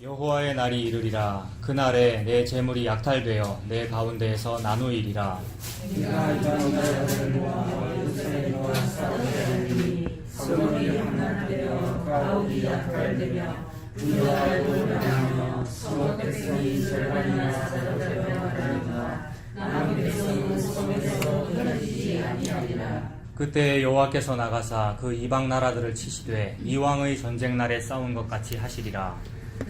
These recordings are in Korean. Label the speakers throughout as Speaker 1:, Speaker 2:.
Speaker 1: 여호와의 날이 이르리라. 그날에 내 재물이 약탈되어 내 가운데에서 나누이리라.
Speaker 2: 네가 이방자들과 예루살렘과 사람들이 서로이 하나되어 가옥이 약탈되며 유다로 나누며 서로 백성이 절반이나 사절반이나 남은 백성은 성에서 끊어지지 아니하리라.
Speaker 1: 그때 여호와께서 나가사 그 이방 나라들을 치시되 이왕의 전쟁 날에 싸운 것 같이 하시리라.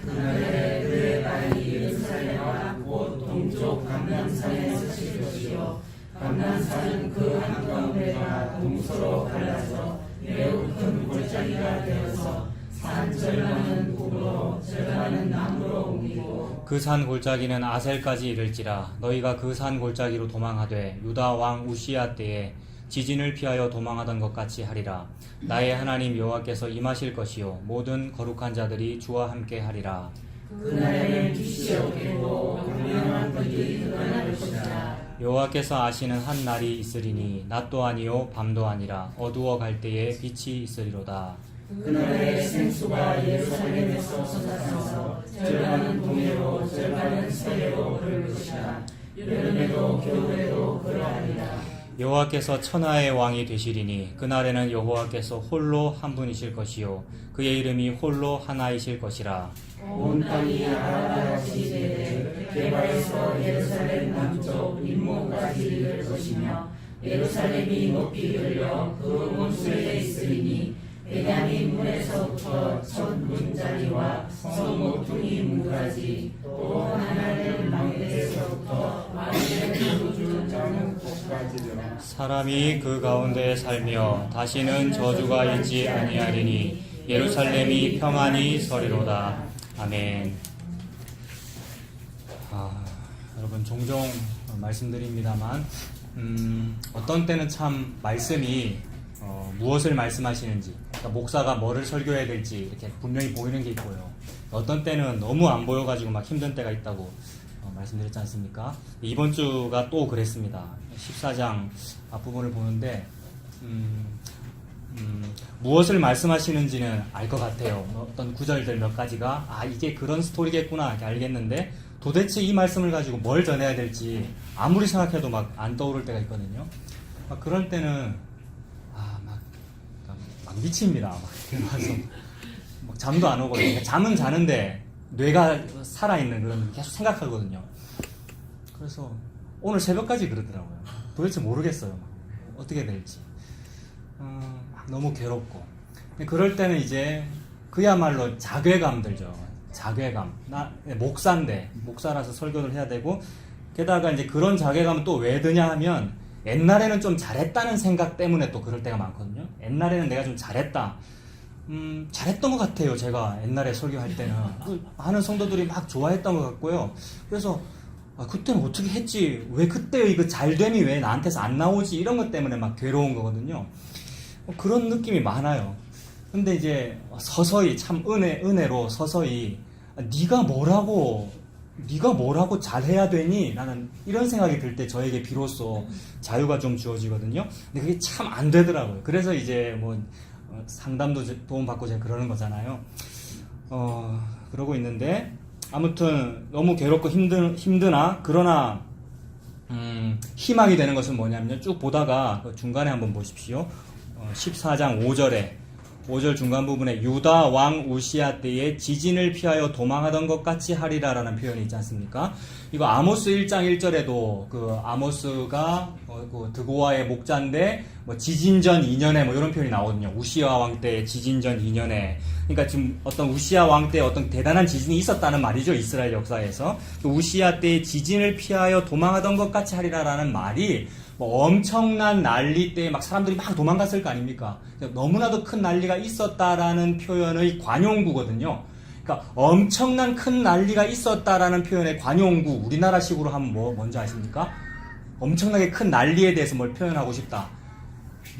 Speaker 2: 그날에 그의 발이 예루살렘과 곧 동쪽 감람산에 서실 것이요 감람산은 그 한가운데가 동서로 갈라져 매우 큰 골짜기가 되어서 산 절반은 북으로 절반은 남으로 옮기고
Speaker 1: 그 산 골짜기는 아셀까지 이를지라. 너희가 그 산 골짜기로 도망하되 유다 왕 우시야 때에 지진을 피하여 도망하던 것 같이 하리라. 나의 하나님 여호와께서 임하실 것이요 모든 거룩한 자들이 주와 함께 하리라.
Speaker 2: 그날에는 빛이 없겠고 광명한 빛이 드러날 것이라.
Speaker 1: 여호와께서 아시는 한 날이 있으리니 낮도 아니요 밤도 아니라 어두워 갈 때에 빛이 있으리로다.
Speaker 2: 그날에 생수가 예루살렘에서 솟아나서 절반은 동해로 절반은 서해로 흐를 것이라. 여름에도 겨울에도 그러하리라.
Speaker 1: 여호와께서 천하의 왕이 되시리니 그날에는 여호와께서 홀로 한 분이실 것이요 그의 이름이 홀로 하나이실 것이라.
Speaker 2: 온 땅이 아라같이 되되 게바에서 예루살렘 남쪽 인모까지 이를 것이며 예루살렘이 높이 들려 그 온수에 있으리니 베냐민 문에서부터 첫 문자리와 성 모퉁이 문까지 또 하나님 망대에서부터 마리의 우주 장목까지라.
Speaker 1: 사람이 그 가운데 살며 다시는 저주가 있지 아니하리니 예루살렘이 평안히 서리로다. 아멘. 여러분 종종 말씀드립니다만 어떤 때는 참 말씀이 무엇을 말씀하시는지, 그러니까 목사가 뭐를 설교해야 될지 이렇게 분명히 보이는 게 있고요. 어떤 때는 너무 안 보여가지고 막 힘든 때가 있다고 말씀드렸지 않습니까? 이번 주가 또 그랬습니다. 14장 앞부분을 보는데 무엇을 말씀하시는지는 알 것 같아요. 어떤 구절들 몇 가지가 이게 그런 스토리겠구나 이렇게 알겠는데 도대체 이 말씀을 가지고 뭘 전해야 될지 아무리 생각해도 막 안 떠오를 때가 있거든요. 그럴 때는 막 미칩니다. 막 일어나서 막 잠도 안 오거든요. 잠은 자는데 뇌가 살아있는 그런 계속 생각하거든요. 그래서 오늘 새벽까지 그러더라고요. 도대체 모르겠어요. 막 어떻게 될지. 너무 괴롭고. 그럴 때는 이제 그야말로 자괴감 들죠. 자괴감. 나 목사인데 목사라서 설교를 해야 되고 게다가 이제 그런 자괴감은 또 왜 드냐 하면 옛날에는 좀 잘했다는 생각 때문에 또 그럴 때가 많거든요. 옛날에는 내가 좀 잘했다. 잘했던 것 같아요. 제가 옛날에 설교할 때는. 많은 성도들이 막 좋아했던 것 같고요. 그래서 그때는 어떻게 했지? 왜 그때의 그 잘됨이 왜 나한테서 안 나오지? 이런 것 때문에 막 괴로운 거거든요. 그런 느낌이 많아요. 근데 이제 서서히 참 은혜로 서서히 네가 뭐라고 잘해야 되니? 나는 이런 생각이 들 때 저에게 비로소 자유가 좀 주어지거든요. 근데 그게 참 안 되더라고요. 그래서 이제 뭐 상담도 도움받고 제가 그러는 거잖아요. 그러고 있는데 아무튼 너무 괴롭고 힘드나 그러나 희망이 되는 것은 뭐냐면요. 쭉 보다가 중간에 한번 보십시오. 14장 5절 중간 부분에 유다 왕 우시야 때에 지진을 피하여 도망하던 것 같이 하리라 라는 표현이 있지 않습니까? 이거 아모스 1장 1절에도 그 아모스가 그 드고아의 목자인데 뭐 지진전 2년에 뭐 이런 표현이 나오거든요. 우시야 왕 때 지진전 2년에. 그러니까 지금 어떤 우시야 왕 때 어떤 대단한 지진이 있었다는 말이죠. 이스라엘 역사에서. 우시야 때 지진을 피하여 도망하던 것 같이 하리라 라는 말이 뭐 엄청난 난리 때 막 사람들이 막 도망갔을 거 아닙니까? 너무나도 큰 난리가 있었다라는 표현의 관용구거든요. 그러니까 엄청난 큰 난리가 있었다라는 표현의 관용구, 우리나라식으로 하면 뭔지 아십니까? 엄청나게 큰 난리에 대해서 뭘 표현하고 싶다.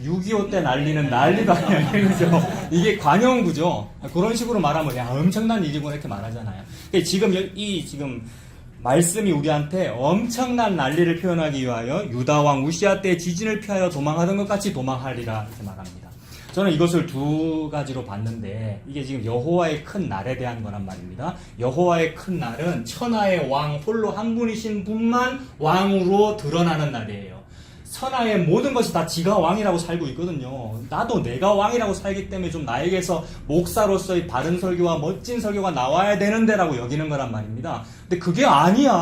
Speaker 1: 6.25 때 난리는 난리도 아니야. 그죠? 이게 관용구죠. 그런 식으로 말하면 엄청난 일이구나 이렇게 말하잖아요. 지금 말씀이 우리한테 엄청난 난리를 표현하기 위하여 유다왕 우시야 때 지진을 피하여 도망하던 것 같이 도망하리라 이렇게 말합니다. 저는 이것을 두 가지로 봤는데 이게 지금 여호와의 큰 날에 대한 거란 말입니다. 여호와의 큰 날은 천하의 왕 홀로 한 분이신 분만 왕으로 드러나는 날이에요. 천하의 모든 것이 다 지가 왕이라고 살고 있거든요. 나도 내가 왕이라고 살기 때문에 좀 나에게서 목사로서의 바른 설교와 멋진 설교가 나와야 되는데라고 여기는 거란 말입니다. 근데 그게 아니야.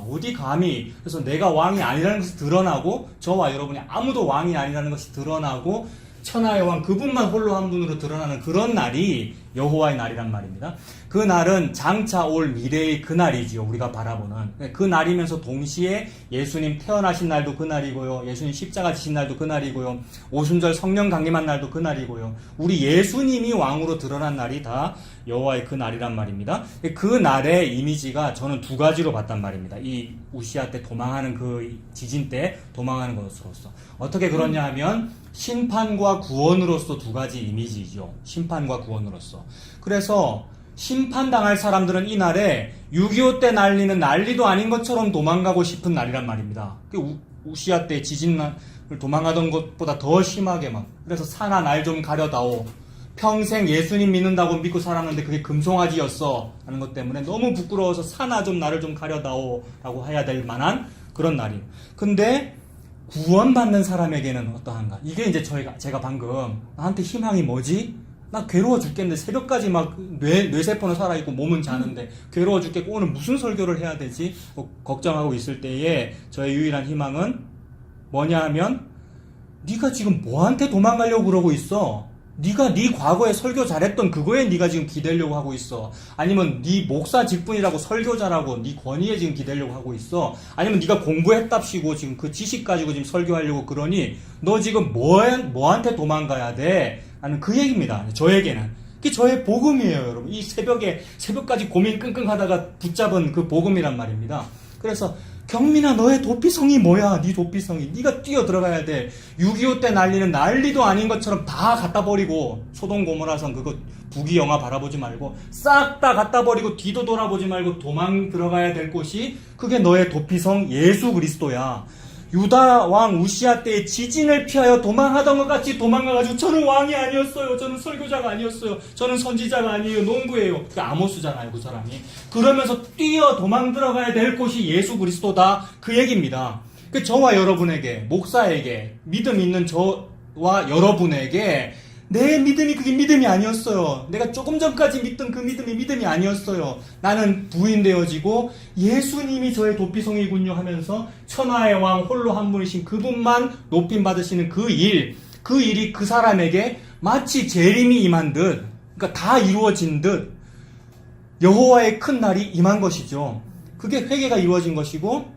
Speaker 1: 어디 감히. 그래서 내가 왕이 아니라는 것이 드러나고 저와 여러분이 아무도 왕이 아니라는 것이 드러나고 천하의 왕 그분만 홀로 한 분으로 드러나는 그런 날이 여호와의 날이란 말입니다. 그 날은 장차 올 미래의 그 날이지요. 우리가 바라보는 그 날이면서 동시에 예수님 태어나신 날도 그 날이고요. 예수님 십자가 지신 날도 그 날이고요. 오순절 성령 강림한 날도 그 날이고요. 우리 예수님이 왕으로 드러난 날이 다 여호와의 그 날이란 말입니다. 그 날의 이미지가 저는 두 가지로 봤단 말입니다. 이 우시아 때 도망하는 그 지진 때 도망하는 것으로서 어떻게 그러냐 하면 심판과 구원으로서 두 가지 이미지죠. 심판과 구원으로서. 그래서 심판당할 사람들은 이 날에 6.25 때 날리는 난리도 아닌 것처럼 도망가고 싶은 날이란 말입니다. 우시아 때 지진을 도망가던 것보다 더 심하게 막. 그래서 사나 날 좀 가려다오. 평생 예수님 믿는다고 믿고 살았는데 그게 금송아지였어 하는 것 때문에 너무 부끄러워서 사나 좀 나를 좀 가려다오 라고 해야 될 만한 그런 날이에요. 근데 구원받는 사람에게는 어떠한가? 이게 이제 제가 방금 나한테 희망이 뭐지? 나 괴로워 죽겠는데 새벽까지 막 뇌세포는 살아있고 몸은 자는데 괴로워 죽겠고 오늘 무슨 설교를 해야 되지? 걱정하고 있을 때에 저의 유일한 희망은 뭐냐 하면 네가 지금 뭐한테 도망가려고 그러고 있어? 네가 네 과거에 설교 잘했던 그거에 네가 지금 기대려고 하고 있어. 아니면 네 목사 직분이라고 설교자라고 네 권위에 지금 기대려고 하고 있어. 아니면 네가 공부했답시고 지금 그 지식 가지고 지금 설교하려고 그러니 너 지금 뭐한테 도망가야 돼? 하는 그 얘기입니다. 저에게는. 그게 저의 복음이에요, 여러분. 이 새벽까지 고민 끙끙 하다가 붙잡은 그 복음이란 말입니다. 그래서 경민아 너의 도피성이 뭐야? 네 도피성이. 네가 뛰어 들어가야 돼. 6.25 때 날리는 난리도 아닌 것처럼 다 갖다 버리고 소돔 고모라성 그거 부귀 영화 바라보지 말고 싹 다 갖다 버리고 뒤도 돌아보지 말고 도망 들어가야 될 곳이 그게 너의 도피성 예수 그리스도야. 유다 왕 우시아 때의 지진을 피하여 도망하던 것 같이 도망가가지고 저는 왕이 아니었어요. 저는 설교자가 아니었어요. 저는 선지자가 아니에요. 농부예요. 그게 아모스잖아요. 그 사람이. 그러면서 뛰어 도망 들어가야 될 곳이 예수 그리스도다. 그 얘기입니다. 그 저와 여러분에게 목사에게 믿음 있는 저와 여러분에게 내 믿음이 그게 믿음이 아니었어요. 내가 조금 전까지 믿던 그 믿음이 아니었어요. 나는 부인되어지고 예수님이 저의 도피성이군요 하면서 천하의 왕 홀로 한 분이신 그분만 높임 받으시는 그 일이 그 사람에게 마치 재림이 임한 듯, 그러니까 다 이루어진 듯 여호와의 큰 날이 임한 것이죠. 그게 회개가 이루어진 것이고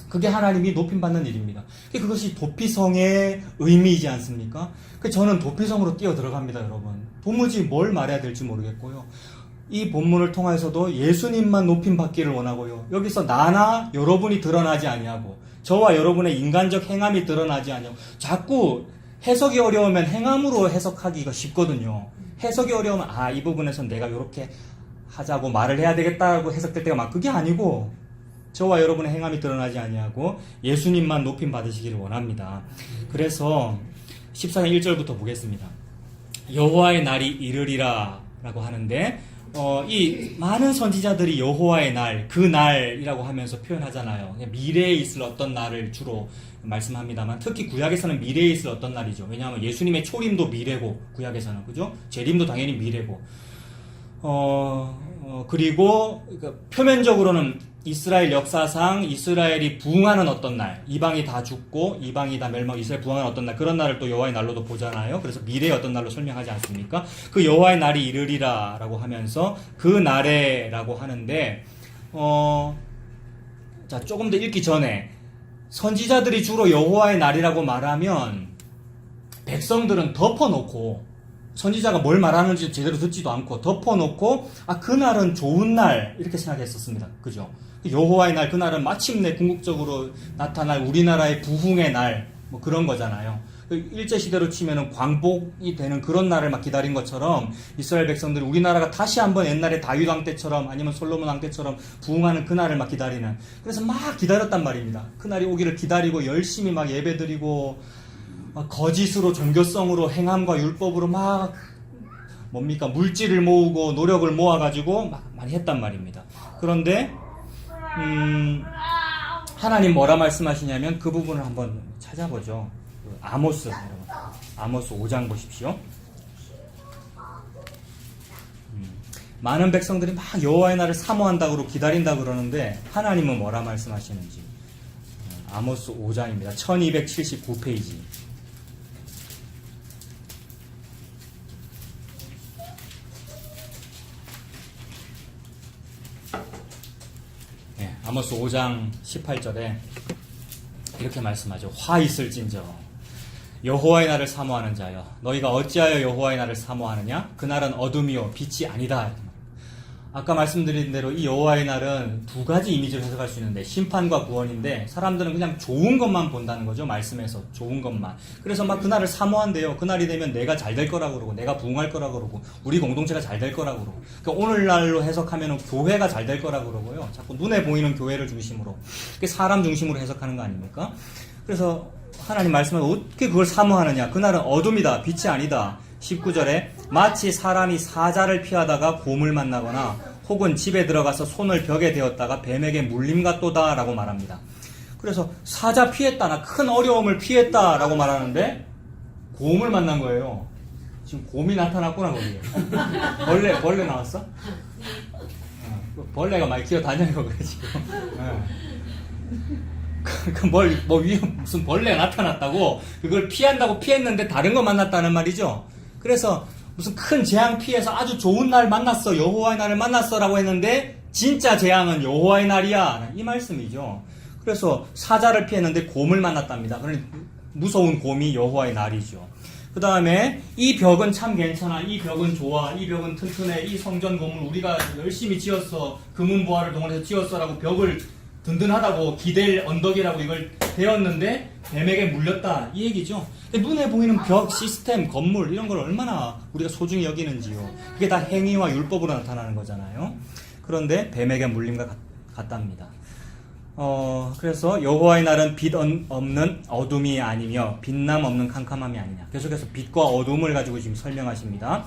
Speaker 1: 그게 하나님이 높임받는 일입니다. 그것이 도피성의 의미이지 않습니까? 저는 도피성으로 뛰어 들어갑니다, 여러분. 도무지 뭘 말해야 될지 모르겠고요. 이 본문을 통해서도 예수님만 높임받기를 원하고요. 여기서 나나 여러분이 드러나지 아니하고 저와 여러분의 인간적 행함이 드러나지 아니하고 자꾸 해석이 어려우면 행함으로 해석하기가 쉽거든요. 해석이 어려우면 이 부분에서 내가 이렇게 하자고 말을 해야 되겠다고 해석될 때가 막 그게 아니고 저와 여러분의 행함이 드러나지 아니하고 예수님만 높임 받으시기를 원합니다. 그래서 14장 1절부터 보겠습니다. 여호와의 날이 이르리라 라고 하는데 이 많은 선지자들이 여호와의 날, 그 날이라고 하면서 표현하잖아요. 미래에 있을 어떤 날을 주로 말씀합니다만 특히 구약에서는 미래에 있을 어떤 날이죠. 왜냐하면 예수님의 초림도 미래고 구약에서는 그죠? 재림도 당연히 미래고 그리고 표면적으로는 이스라엘 역사상 이스라엘이 부흥하는 어떤 날, 이방이 다 죽고 이방이 다 멸망, 이스라엘 부흥하는 어떤 날, 그런 날을 또 여호와의 날로도 보잖아요. 그래서 미래의 어떤 날로 설명하지 않습니까? 그 여호와의 날이 이르리라 라고 하면서 그 날에 라고 하는데 자, 조금 더 읽기 전에 선지자들이 주로 여호와의 날이라고 말하면 백성들은 덮어놓고 선지자가 뭘 말하는지 제대로 듣지도 않고 덮어놓고 그날은 좋은 날 이렇게 생각했었습니다. 그죠? 여호와의 날, 그날은 마침내 궁극적으로 나타날 우리나라의 부흥의 날 뭐 그런 거잖아요. 일제시대로 치면은 광복이 되는 그런 날을 막 기다린 것처럼 이스라엘 백성들이 우리나라가 다시 한번 옛날에 다윗 왕 때처럼 아니면 솔로몬 왕 때처럼 부흥하는 그날을 막 기다리는, 그래서 막 기다렸단 말입니다. 그날이 오기를 기다리고 열심히 막 예배드리고 막 거짓으로 종교성으로 행함과 율법으로 막 뭡니까 물질을 모으고 노력을 모아가지고 막 많이 했단 말입니다. 그런데 하나님 뭐라 말씀하시냐면 그 부분을 한번 찾아보죠. 아모스 5장 보십시오. 많은 백성들이 막 여호와의 날을 사모한다고 기다린다고 그러는데 하나님은 뭐라 말씀하시는지. 아모스 5장입니다. 1279페이지. 아모스 5장 18절에 이렇게 말씀하죠. 화 있을진저 여호와의 날을 사모하는 자여 너희가 어찌하여 여호와의 날을 사모하느냐 그날은 어둠이요 빛이 아니다. 아까 말씀드린 대로 이 여호와의 날은 두 가지 이미지를 해석할 수 있는데 심판과 구원인데 사람들은 그냥 좋은 것만 본다는 거죠. 말씀에서 좋은 것만. 그래서 막 그날을 사모한대요. 그날이 되면 내가 잘 될 거라고 그러고 내가 부흥할 거라고 그러고 우리 공동체가 잘 될 거라고 그러고 그러니까 오늘날로 해석하면 교회가 잘 될 거라고 그러고요. 자꾸 눈에 보이는 교회를 중심으로 사람 중심으로 해석하는 거 아닙니까? 그래서 하나님 말씀은 어떻게 그걸 사모하느냐. 그날은 어둠이다. 빛이 아니다. 19절에 마치 사람이 사자를 피하다가 곰을 만나거나 혹은 집에 들어가서 손을 벽에 대었다가 뱀에게 물림 같도다 라고 말합니다. 그래서 사자 피했다, 나 큰 어려움을 피했다 라고 말하는데 곰을 만난 거예요. 지금 곰이 나타났구나 거기에. 벌레 나왔어? 벌레가 많이 기어다녀요 그래 지금. 위에 무슨 벌레가 나타났다고 그걸 피한다고 피했는데 다른 거 만났다는 말이죠. 그래서 무슨 큰 재앙 피해서 아주 좋은 날 만났어. 여호와의 날을 만났어 라고 했는데 진짜 재앙은 여호와의 날이야. 이 말씀이죠. 그래서 사자를 피했는데 곰을 만났답니다. 그러니 무서운 곰이 여호와의 날이죠. 그 다음에 이 벽은 참 괜찮아. 이 벽은 좋아. 이 벽은 튼튼해. 이 성전 건물 우리가 열심히 지었어. 금은보화를 동원해서 지었어 라고 벽을 든든하다고 기댈 언덕이라고 이걸 배웠는데 뱀에게 물렸다 이 얘기죠. 눈에 보이는 벽, 시스템, 건물 이런 걸 얼마나 우리가 소중히 여기는지요. 그게 다 행위와 율법으로 나타나는 거잖아요. 그런데 뱀에게 물림과 같답니다. 그래서 여호와의 날은 빛 없는 어둠이 아니며 빛남 없는 캄캄함이 아니냐. 계속해서 빛과 어둠을 가지고 지금 설명하십니다.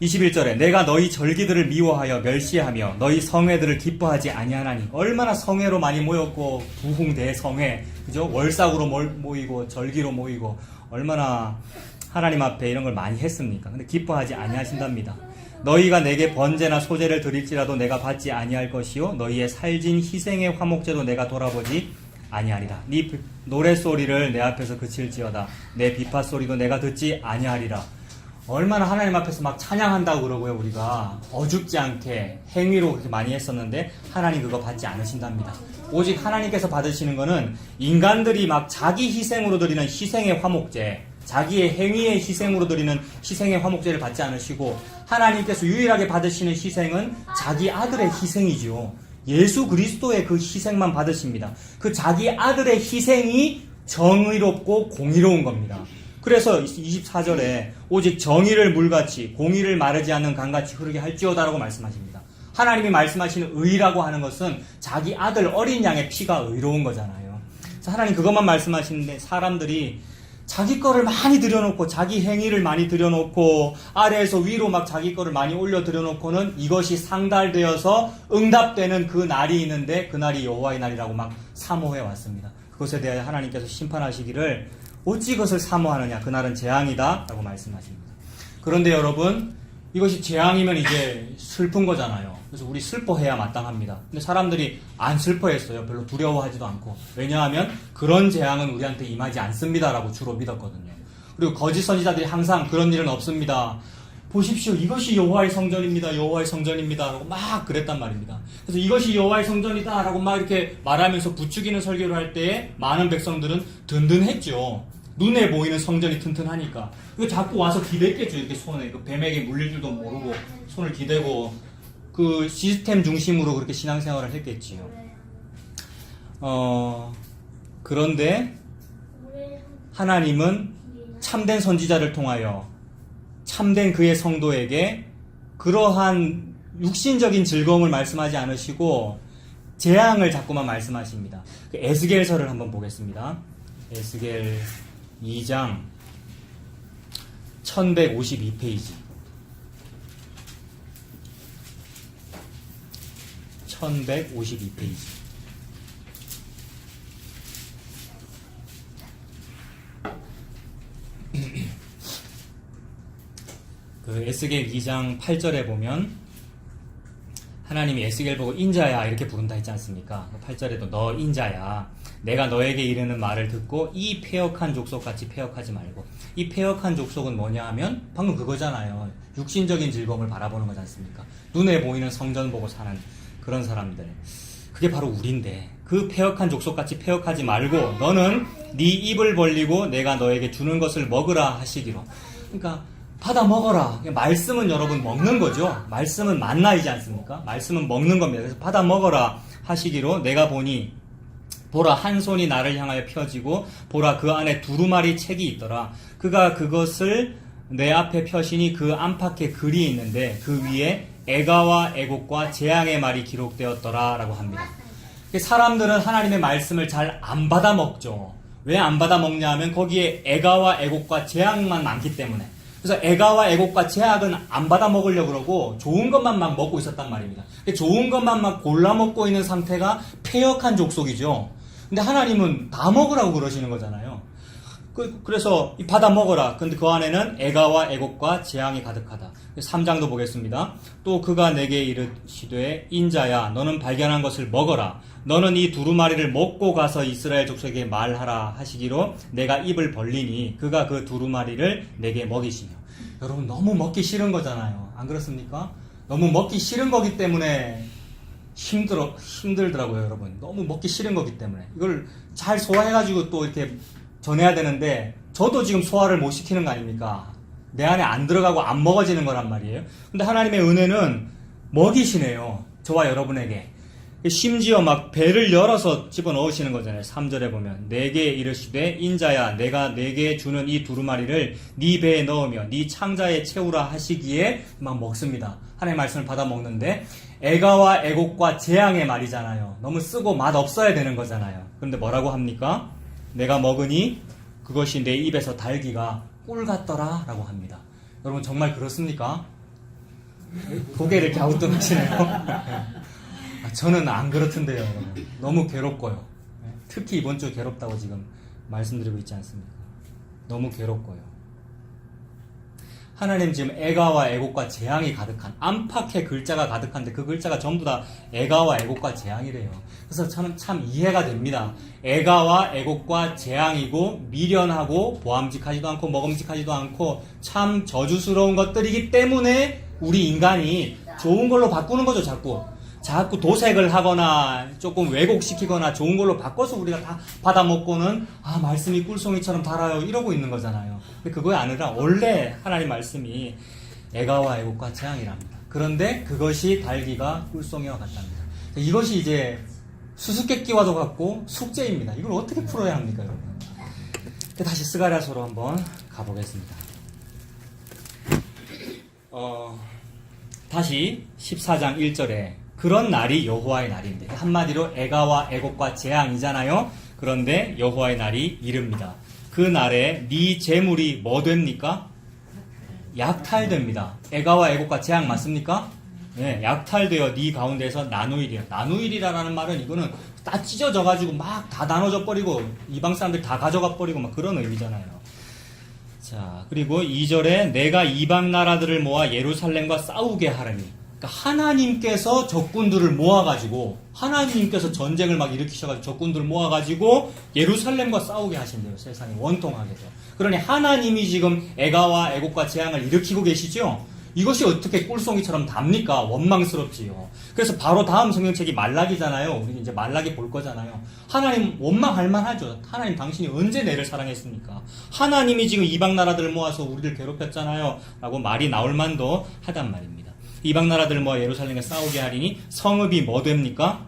Speaker 1: 21절에 내가 너희 절기들을 미워하여 멸시하며 너희 성회들을 기뻐하지 아니하나니. 얼마나 성회로 많이 모였고 부흥대성회 그죠? 월삭으로 모이고 절기로 모이고 얼마나 하나님 앞에 이런 걸 많이 했습니까? 근데 기뻐하지 아니하신답니다. 너희가 내게 번제나 소제를 드릴지라도 내가 받지 아니할 것이요 너희의 살진 희생의 화목제도 내가 돌아보지 아니하리라. 네 노랫소리를 내 앞에서 그칠지어다 내 비파소리도 내가 듣지 아니하리라. 얼마나 하나님 앞에서 막 찬양한다고 그러고요. 우리가 어줍지 않게 행위로 그렇게 많이 했었는데 하나님 그거 받지 않으신답니다. 오직 하나님께서 받으시는 거는 인간들이 막 자기 희생으로 드리는 희생의 화목제, 자기의 행위의 희생으로 드리는 희생의 화목제를 받지 않으시고 하나님께서 유일하게 받으시는 희생은 자기 아들의 희생이죠. 예수 그리스도의 그 희생만 받으십니다. 그 자기 아들의 희생이 정의롭고 공의로운 겁니다. 그래서 24절에 오직 정의를 물같이 공의를 마르지 않는 강같이 흐르게 할지어다라고 말씀하십니다. 하나님이 말씀하시는 의라고 하는 것은 자기 아들 어린 양의 피가 의로운 거잖아요. 그래서 하나님 그것만 말씀하시는데 사람들이 자기 거를 많이 들여놓고 자기 행위를 많이 들여놓고 아래에서 위로 막 자기 거를 많이 올려 들여놓고는 이것이 상달되어서 응답되는 그 날이 있는데 그 날이 여호와의 날이라고 막 사모해 왔습니다. 그것에 대하여 하나님께서 심판하시기를 어찌 그것을 사모하느냐 그날은 재앙이다 라고 말씀하십니다. 그런데 여러분 이것이 재앙이면 이제 슬픈 거잖아요. 그래서 우리 슬퍼해야 마땅합니다. 근데 사람들이 안 슬퍼했어요. 별로 두려워하지도 않고. 왜냐하면 그런 재앙은 우리한테 임하지 않습니다 라고 주로 믿었거든요. 그리고 거짓 선지자들이 항상 그런 일은 없습니다. 보십시오. 이것이 여호와의 성전입니다. 여호와의 성전입니다. 라고 막 그랬단 말입니다. 그래서 이것이 여호와의 성전이다 라고 막 이렇게 말하면서 부추기는 설교를 할 때에 많은 백성들은 든든했죠. 눈에 보이는 성전이 튼튼하니까. 이거 자꾸 와서 기댔겠죠. 이렇게 손에. 그 뱀에게 물릴 줄도 모르고 손을 기대고 그 시스템 중심으로 그렇게 신앙생활을 했겠지요. 그런데 하나님은 참된 선지자를 통하여 참된 그의 성도에게 그러한 육신적인 즐거움을 말씀하지 않으시고 재앙을 자꾸만 말씀하십니다. 그 에스겔서를 한번 보겠습니다. 에스겔 2장 1152페이지. 1152페이지. 그 에스겔 2장 8절에 보면 하나님이 에스겔 보고 인자야 이렇게 부른다 했지 않습니까? 8절에도 너 인자야. 내가 너에게 이르는 말을 듣고 이 패역한 족속같이 패역하지 말고. 이 패역한 족속은 뭐냐 하면 방금 그거잖아요. 육신적인 즐거움을 바라보는 거지 않습니까? 눈에 보이는 성전 보고 사는 그런 사람들. 그게 바로 우리인데 그 패역한 족속같이 패역하지 말고 너는 네 입을 벌리고 내가 너에게 주는 것을 먹으라 하시기로. 그러니까 받아 먹어라. 말씀은 여러분 먹는 거죠. 말씀은 만나이지 않습니까? 말씀은 먹는 겁니다. 그래서 받아 먹어라 하시기로 내가 보니 보라 한 손이 나를 향하여 펴지고 보라 그 안에 두루마리 책이 있더라. 그가 그것을 내 앞에 펴시니 그 안팎에 글이 있는데 그 위에 애가와 애곡과 재앙의 말이 기록되었더라 라고 합니다. 사람들은 하나님의 말씀을 잘 안 받아 먹죠. 왜 안 받아 먹냐 하면 거기에 애가와 애곡과 재앙만 많기 때문에. 그래서 애가와 애곡과 제약은 안 받아 먹으려고 그러고 좋은 것만 막 먹고 있었단 말입니다. 좋은 것만 막 골라 먹고 있는 상태가 패역한 족속이죠. 근데 하나님은 다 먹으라고 그러시는 거잖아요. 그래서 받아 먹어라. 근데 그 안에는 애가와 애곡과 재앙이 가득하다. 3장도 보겠습니다. 또 그가 내게 이르시되 인자야 너는 발견한 것을 먹어라. 너는 이 두루마리를 먹고 가서 이스라엘 족속에게 말하라 하시기로 내가 입을 벌리니 그가 그 두루마리를 내게 먹이시며. 여러분 너무 먹기 싫은 거잖아요. 안 그렇습니까? 너무 먹기 싫은 거기 때문에 힘들더라고요, 여러분. 너무 먹기 싫은 거기 때문에. 이걸 잘 소화해가지고 또 이렇게 전해야 되는데 저도 지금 소화를 못 시키는 거 아닙니까? 내 안에 안 들어가고 안 먹어지는 거란 말이에요. 근데 하나님의 은혜는 먹이시네요. 저와 여러분에게. 심지어 막 배를 열어서 집어넣으시는 거잖아요. 3절에 보면 내게 이르시되 인자야 내가 내게 주는 이 두루마리를 네 배에 넣으며 네 창자에 채우라 하시기에 막 먹습니다. 하나님의 말씀을 받아 먹는데 애가와 애곡과 재앙의 말이잖아요. 너무 쓰고 맛 없어야 되는 거잖아요. 그런데 뭐라고 합니까? 내가 먹으니 그것이 내 입에서 달기가 꿀 같더라 라고 합니다. 여러분 정말 그렇습니까? 고개를 갸우뚱하시네요. 저는 안 그렇던데요, 여러분. 너무 괴롭고요. 특히 이번 주 괴롭다고 지금 말씀드리고 있지 않습니까? 너무 괴롭고요. 하나님 지금 애가와 애곡과 재앙이 가득한 안팎의 글자가 가득한데 그 글자가 전부 다 애가와 애곡과 재앙이래요. 그래서 저는 참 이해가 됩니다. 애가와 애곡과 재앙이고 미련하고 보암직하지도 않고 먹음직하지도 않고 참 저주스러운 것들이기 때문에 우리 인간이 좋은 걸로 바꾸는 거죠. 자꾸 도색을 하거나 조금 왜곡시키거나 좋은 걸로 바꿔서 우리가 다 받아먹고는 말씀이 꿀송이처럼 달아요 이러고 있는 거잖아요. 근데 그거 아니라 원래 하나님 말씀이 애가와 애곡과 재앙이랍니다. 그런데 그것이 달기가 꿀송이와 같답니다. 이것이 이제 수수께끼와도 같고 숙제입니다. 이걸 어떻게 풀어야 합니까, 여러분? 다시 스가랴서로 한번 가보겠습니다. 다시 14장 1절에 그런 날이 여호와의 날인데 한마디로 애가와 애곡과 재앙이잖아요. 그런데 여호와의 날이 이릅니다. 그 날에 네 재물이 뭐 됩니까? 약탈됩니다. 애가와 애곡과 재앙 맞습니까? 네, 약탈되어 네 가운데서 나누이리라. 나누이리라라는 말은 이거는 다 찢어져 가지고 막 다 나눠져 버리고 이방 사람들 다 가져가 버리고 막 그런 의미잖아요. 자, 그리고 2절에 내가 이방 나라들을 모아 예루살렘과 싸우게 하라니. 그러니까 하나님께서 적군들을 모아가지고 하나님께서 전쟁을 막 일으키셔가지고 적군들을 모아가지고 예루살렘과 싸우게 하신대요. 세상에 원통하게도. 그러니 하나님이 지금 애가와 애곡과 재앙을 일으키고 계시죠. 이것이 어떻게 꿀송이처럼 답니까? 원망스럽지요. 그래서 바로 다음 성경책이 말라기잖아요. 우리 이제 말라기 볼 거잖아요. 하나님 원망할 만하죠. 하나님 당신이 언제 내를 사랑했습니까? 하나님이 지금 이방 나라들을 모아서 우리를 괴롭혔잖아요. 라고 말이 나올 만도 하단 말입니다. 이방 나라들을 모아 예루살렘에 싸우게 하리니 성읍이 뭐 됩니까?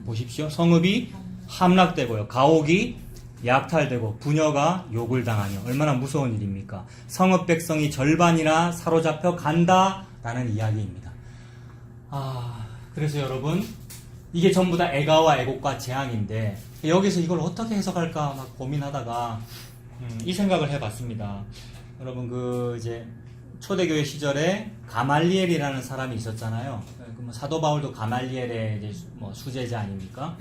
Speaker 1: 보십시오. 성읍이 함락되고요. 가옥이 약탈되고 부녀가 욕을 당하며 얼마나 무서운 일입니까? 성읍 백성이 절반이나 사로잡혀 간다라는 이야기입니다. 그래서 여러분 이게 전부 다 애가와 애곡과 재앙인데 여기서 이걸 어떻게 해석할까 막 고민하다가 이 생각을 해봤습니다. 여러분 그 이제 초대교회 시절에 가말리엘이라는 사람이 있었잖아요. 그 뭐 사도 바울도 가말리엘의 이제 뭐 수제자 아닙니까?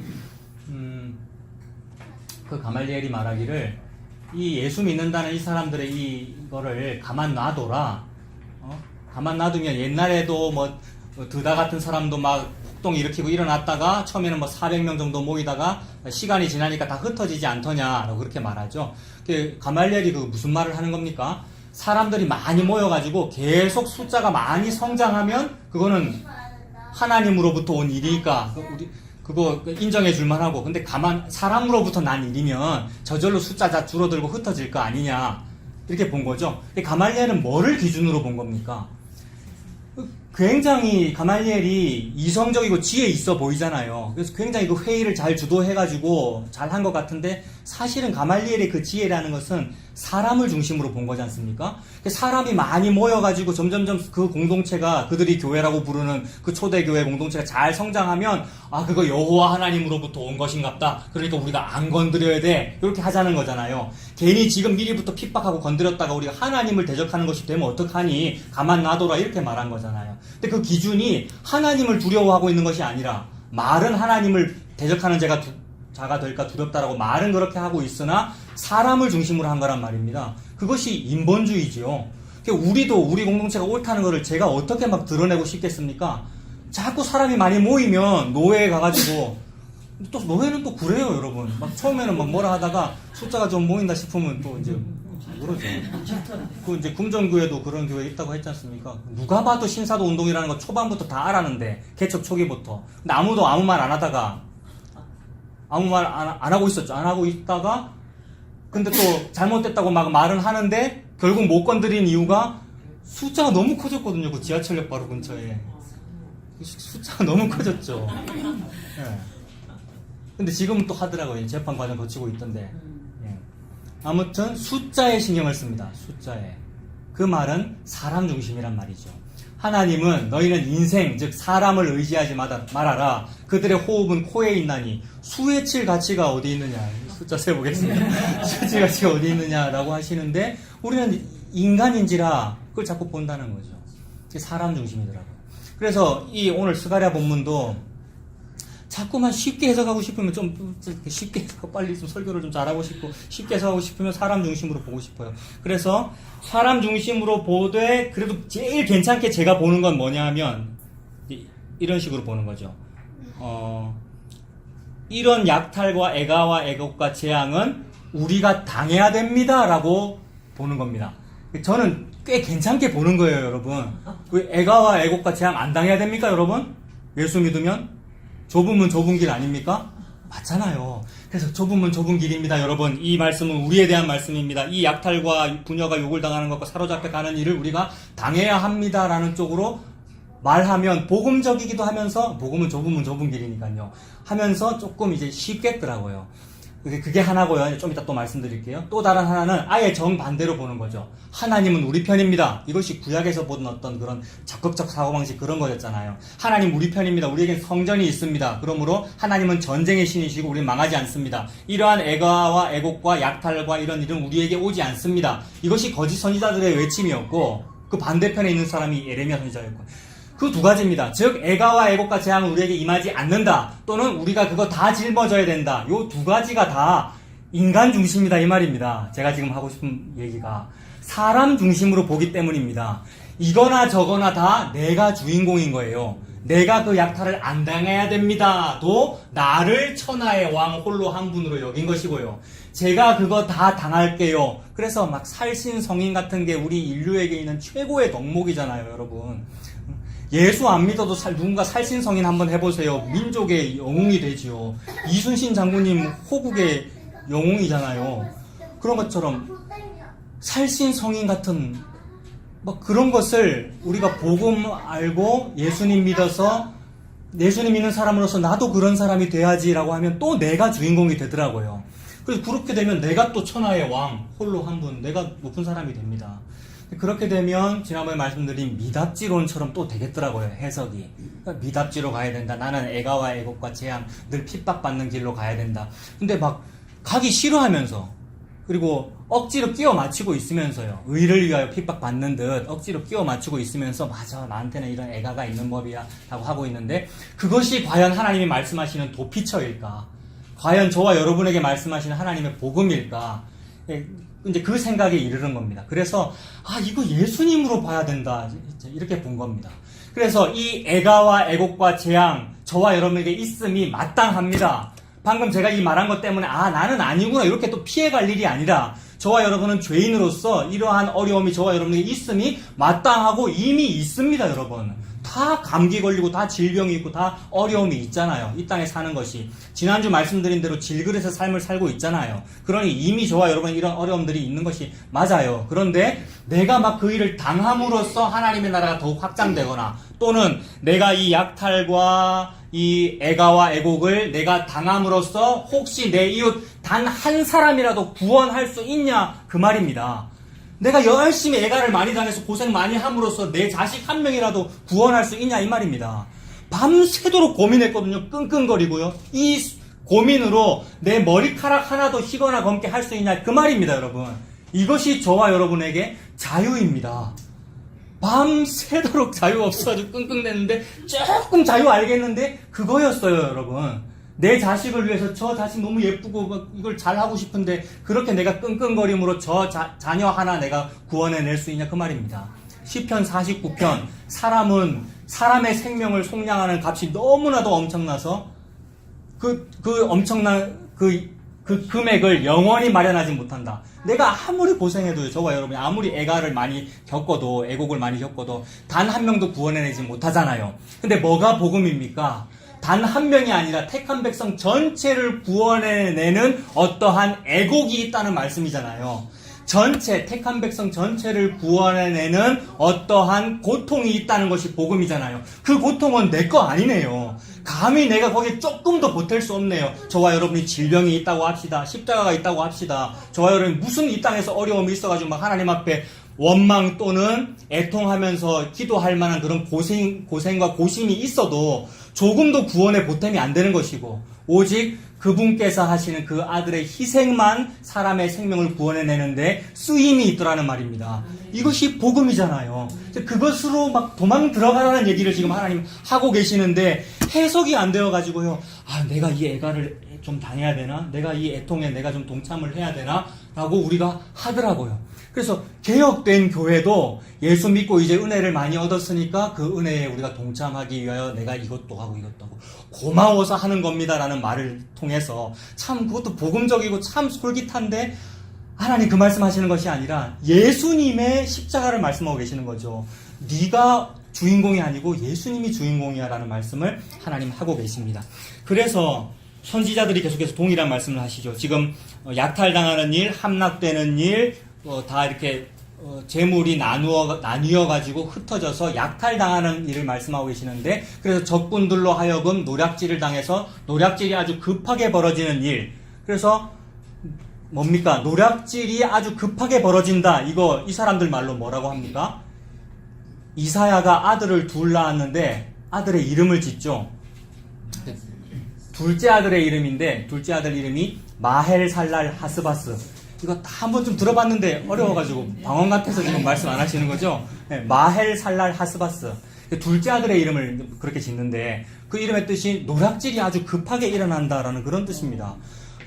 Speaker 1: 그 가말리엘이 말하기를 이 예수 믿는다는 이 사람들의 이거를 가만 놔둬라. 가만 놔두면 옛날에도 뭐 드다 같은 사람도 막 폭동 일으키고 일어났다가 처음에는 뭐 400명 정도 모이다가 시간이 지나니까 다 흩어지지 않더냐라고 그렇게 말하죠. 가말리엘이 그 무슨 말을 하는 겁니까? 사람들이 많이 모여가지고 계속 숫자가 많이 성장하면 그거는 하나님으로부터 온 일이니까 그거 인정해 줄만 하고, 근데 사람으로부터 난 일이면 저절로 숫자 다 줄어들고 흩어질 거 아니냐 이렇게 본 거죠. 가말리엘은 뭐를 기준으로 본 겁니까? 굉장히 가말리엘이 이성적이고 지혜 있어 보이잖아요. 그래서 굉장히 그 회의를 잘 주도해가지고 잘 한 것 같은데, 사실은 가말리엘의 그 지혜라는 것은 사람을 중심으로 본 거지 않습니까? 사람이 많이 모여가지고 점점점 그 공동체가, 그들이 교회라고 부르는 그 초대교회 공동체가 잘 성장하면, 아, 그거 여호와 하나님으로부터 온 것인갑다. 그러니까 우리가 안 건드려야 돼. 이렇게 하자는 거잖아요. 괜히 지금 미리부터 핍박하고 건드렸다가 우리가 하나님을 대적하는 것이 되면 어떡하니? 가만 놔둬라. 이렇게 말한 거잖아요. 근데 그 기준이 하나님을 두려워하고 있는 것이 아니라, 말은 하나님을 대적하는 자가 될까 두렵다라고 말은 그렇게 하고 있으나 사람을 중심으로 한 거란 말입니다. 그것이 인본주의죠. 우리도 우리 공동체가 옳다는 것을 제가 어떻게 막 드러내고 싶겠습니까? 자꾸 사람이 많이 모이면 노예에 가가지고, 또 노예는 또 그래요, 여러분. 막 처음에는 막 뭐라 하다가 숫자가 좀 모인다 싶으면 또 이제 모르죠. 그 이제 금정교회도 그런 교회 있다고 했지 않습니까? 누가 봐도 신사도 운동이라는 거 초반부터 다 알았는데, 개척 초기부터. 근데 아무도 아무 말 안 하다가, 아무 말 안 하고 있었죠. 안 하고 있다가, 근데 또 잘못됐다고 막 말은 하는데, 결국 못 건드린 이유가 숫자가 너무 커졌거든요. 그 지하철역 바로 근처에. 숫자가 너무 커졌죠. 예. 근데 지금은 또 하더라고요. 재판 과정 거치고 있던데. 예. 아무튼 숫자에 신경을 씁니다. 숫자에. 그 말은 사람 중심이란 말이죠. 하나님은 너희는 인생, 즉 사람을 의지하지 말아라. 그들의 호흡은 코에 있나니 수에 칠 가치가 어디 있느냐. 숫자 세보겠습니다. 수에 칠 가치가 어디 있느냐라고 하시는데, 우리는 인간인지라 그걸 자꾸 본다는 거죠. 사람 중심이더라고요. 그래서 이 오늘 스가랴 본문도 자꾸만 쉽게 해석하고 싶으면 좀 쉽게 해석, 빨리 좀 설교를 좀 잘하고 싶고 쉽게 해석하고 싶으면 사람 중심으로 보고 싶어요. 그래서 사람 중심으로 보되 그래도 제일 괜찮게 제가 보는 건 뭐냐 하면 이런 식으로 보는 거죠. 이런 약탈과 애가와 애곡과 재앙은 우리가 당해야 됩니다 라고 보는 겁니다. 저는 꽤 괜찮게 보는 거예요, 여러분. 왜 애가와 애곡과 재앙 안 당해야 됩니까, 여러분? 예수 믿으면? 좁으면 좁은 길 아닙니까? 맞잖아요. 그래서 좁으면 좁은 길입니다, 여러분. 이 말씀은 우리에 대한 말씀입니다. 이 약탈과 부녀가 욕을 당하는 것과 사로잡혀 가는 일을 우리가 당해야 합니다라는 쪽으로 말하면 복음적이기도 하면서, 복음은 좁으면 좁은 길이니까요. 하면서 조금 이제 쉽겠더라고요. 그게 하나고요. 좀 이따 또 말씀드릴게요. 또 다른 하나는 아예 정반대로 보는 거죠. 하나님은 우리 편입니다. 이것이 구약에서 보던 어떤 그런 적극적 사고방식 그런 거였잖아요. 하나님 우리 편입니다. 우리에겐 성전이 있습니다. 그러므로 하나님은 전쟁의 신이시고 우리는 망하지 않습니다. 이러한 애가와 애곡과 약탈과 이런 일은 우리에게 오지 않습니다. 이것이 거짓 선지자들의 외침이었고, 그 반대편에 있는 사람이 예레미야 선지자였고, 그 두 가지입니다. 즉 애가와 애곡과 재앙은 우리에게 임하지 않는다, 또는 우리가 그거 다 짊어져야 된다. 요 두 가지가 다 인간 중심이다 이 말입니다. 제가 지금 하고 싶은 얘기가 사람 중심으로 보기 때문입니다. 이거나 저거나 다 내가 주인공인 거예요. 내가 그 약탈을 안 당해야 됩니다. 도 나를 천하의 왕 홀로 한 분으로 여긴 것이고요. 제가 그거 다 당할게요. 그래서 막 살신성인 같은 게 우리 인류에게 있는 최고의 덕목이잖아요, 여러분. 예수 안 믿어도 누군가 살신성인 한번 해보세요. 민족의 영웅이 되지요. 이순신 장군님 호국의 영웅이잖아요. 그런 것처럼 살신성인 같은 뭐 그런 것을 우리가 복음 알고 예수님 믿어서 예수님 믿는 사람으로서 나도 그런 사람이 돼야지라고 하면 또 내가 주인공이 되더라고요. 그래서 그렇게 되면 내가 또 천하의 왕 홀로 한 분, 내가 높은 사람이 됩니다. 그렇게 되면 지난번에 말씀드린 미답지론처럼 또 되겠더라고요, 해석이. 그러니까 미답지로 가야 된다. 나는 애가와 애곡과 재앙, 늘 핍박받는 길로 가야 된다. 근데 막 가기 싫어하면서 그리고 억지로 끼워 맞추고 있으면서요. 의를 위하여 핍박받는 듯 억지로 끼워 맞추고 있으면서 맞아 나한테는 이런 애가가 있는 법이야 라고 하고 있는데 그것이 과연 하나님이 말씀하시는 도피처일까? 과연 저와 여러분에게 말씀하시는 하나님의 복음일까? 이제 그 생각에 이르는 겁니다. 그래서 이거 예수님으로 봐야 된다 이렇게 본 겁니다. 그래서 이 애가와 애곡과 재앙 저와 여러분에게 있음이 마땅합니다. 방금 제가 이 말한 것 때문에 나는 아니구나 이렇게 또 피해갈 일이 아니라 저와 여러분은 죄인으로서 이러한 어려움이 저와 여러분에게 있음이 마땅하고 이미 있습니다. 여러분 다 감기 걸리고 다 질병이 있고 다 어려움이 있잖아요. 이 땅에 사는 것이 지난주 말씀드린 대로 질그릇의 삶을 살고 있잖아요. 그러니 이미 저와 여러분 이런 어려움들이 있는 것이 맞아요. 그런데 내가 막 그 일을 당함으로써 하나님의 나라가 더욱 확장되거나 또는 내가 이 약탈과 이 애가와 애곡을 내가 당함으로써 혹시 내 이웃 단 한 사람이라도 구원할 수 있냐 그 말입니다. 내가 열심히 애가를 많이 당해서 고생 많이 함으로써 내 자식 한 명이라도 구원할 수 있냐 이 말입니다. 밤새도록 고민했거든요. 끙끙거리고요. 이 고민으로 내 머리카락 하나도 희거나 검게 할 수 있냐 그 말입니다. 여러분 이것이 저와 여러분에게 자유입니다. 밤새도록 자유 없어가지고 끙끙대는데 조금 자유 알겠는데 그거였어요. 여러분 내 자식을 위해서 저 자식 너무 예쁘고 막 이걸 잘하고 싶은데 그렇게 내가 끙끙거림으로 저 자녀 하나 내가 구원해낼 수 있냐 그 말입니다. 시편 49편 사람은 사람의 생명을 속량하는 값이 너무나도 엄청나서 그 엄청난 그 금액을 영원히 마련하지 못한다. 내가 아무리 고생해도 저와 여러분이 아무리 애가를 많이 겪어도 애곡을 많이 겪어도 단 한 명도 구원해내지 못하잖아요. 근데 뭐가 복음입니까? 단 한 명이 아니라 택한 백성 전체를 구원해내는 어떠한 애곡이 있다는 말씀이잖아요. 택한 백성 전체를 구원해내는 어떠한 고통이 있다는 것이 복음이잖아요. 그 고통은 내 거 아니네요. 감히 내가 거기에 조금 더 보탤 수 없네요. 저와 여러분이 질병이 있다고 합시다. 십자가가 있다고 합시다. 저와 여러분이 무슨 이 땅에서 어려움이 있어가지고 막 하나님 앞에 원망 또는 애통하면서 기도할 만한 그런 고생과 고심이 있어도 조금도 구원의 보탬이 안 되는 것이고 오직 그분께서 하시는 그 아들의 희생만 사람의 생명을 구원해내는데 쓰임이 있더라는 말입니다. 이것이 복음이잖아요. 그것으로 막 도망 들어가라는 얘기를 지금 하나님 하고 계시는데 해석이 안 되어가지고요. 내가 이 애가를 좀 다녀야 되나? 내가 이 애통에 내가 좀 동참을 해야 되나? 라고 우리가 하더라고요. 그래서 개혁된 교회도 예수 믿고 이제 은혜를 많이 얻었으니까 그 은혜에 우리가 동참하기 위하여 내가 이것도 하고 이것도 하고 고마워서 하는 겁니다라는 말을 통해서 참 그것도 복음적이고 참 솔깃한데 하나님 그 말씀하시는 것이 아니라 예수님의 십자가를 말씀하고 계시는 거죠. 네가 주인공이 아니고 예수님이 주인공이야 라는 말씀을 하나님 하고 계십니다. 그래서 선지자들이 계속해서 동일한 말씀을 하시죠. 지금 약탈당하는 일, 함락되는 일, 다 이렇게 재물이 나뉘어가지고 흩어져서 약탈당하는 일을 말씀하고 계시는데 그래서 적군들로 하여금 노략질을 당해서 노략질이 아주 급하게 벌어지는 일. 그래서 뭡니까? 노략질이 아주 급하게 벌어진다. 이 사람들 말로 뭐라고 합니까? 이사야가 아들을 둘 낳았는데 아들의 이름을 짓죠. 둘째 아들의 이름인데 둘째 아들 이름이 마헬살랄 하스바스. 이거 다 한번 좀 들어봤는데 어려워가지고 방언 같아서 지금 말씀 안 하시는 거죠? 네, 마헬살랄 하스바스. 둘째 아들의 이름을 그렇게 짓는데 그 이름의 뜻이 노략질이 아주 급하게 일어난다라는 그런 뜻입니다.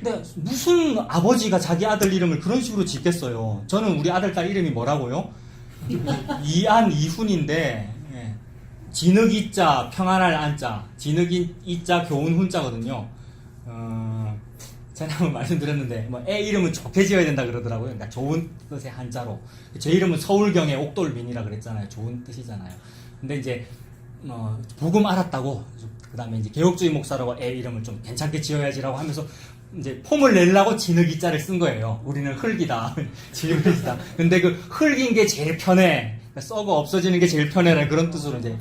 Speaker 1: 근데 무슨 아버지가 자기 아들 이름을 그런 식으로 짓겠어요? 저는 우리 아들 딸 이름이 뭐라고요? 이안 이훈인데 진흙이자 평안할 안자, 진흙이자 교훈 훈자거든요. 제가 한번 말씀드렸는데 애 이름은 좋게 지어야 된다 그러더라고요. 그러니까 좋은 뜻의 한자로. 제 이름은 서울경의 옥돌민이라 그랬잖아요. 좋은 뜻이잖아요. 근데 이제 복음 알았다고 그 다음에 이제 개혁주의 목사라고 애 이름을 좀 괜찮게 지어야지라고 하면서 이제 폼을 내려고 진흙이자를 쓴 거예요. 우리는 흙이다, 진흙이다. 근데 그 흙인 게 제일 편해. 그러니까 썩어 없어지는 게 제일 편해라는 그런 뜻으로 이제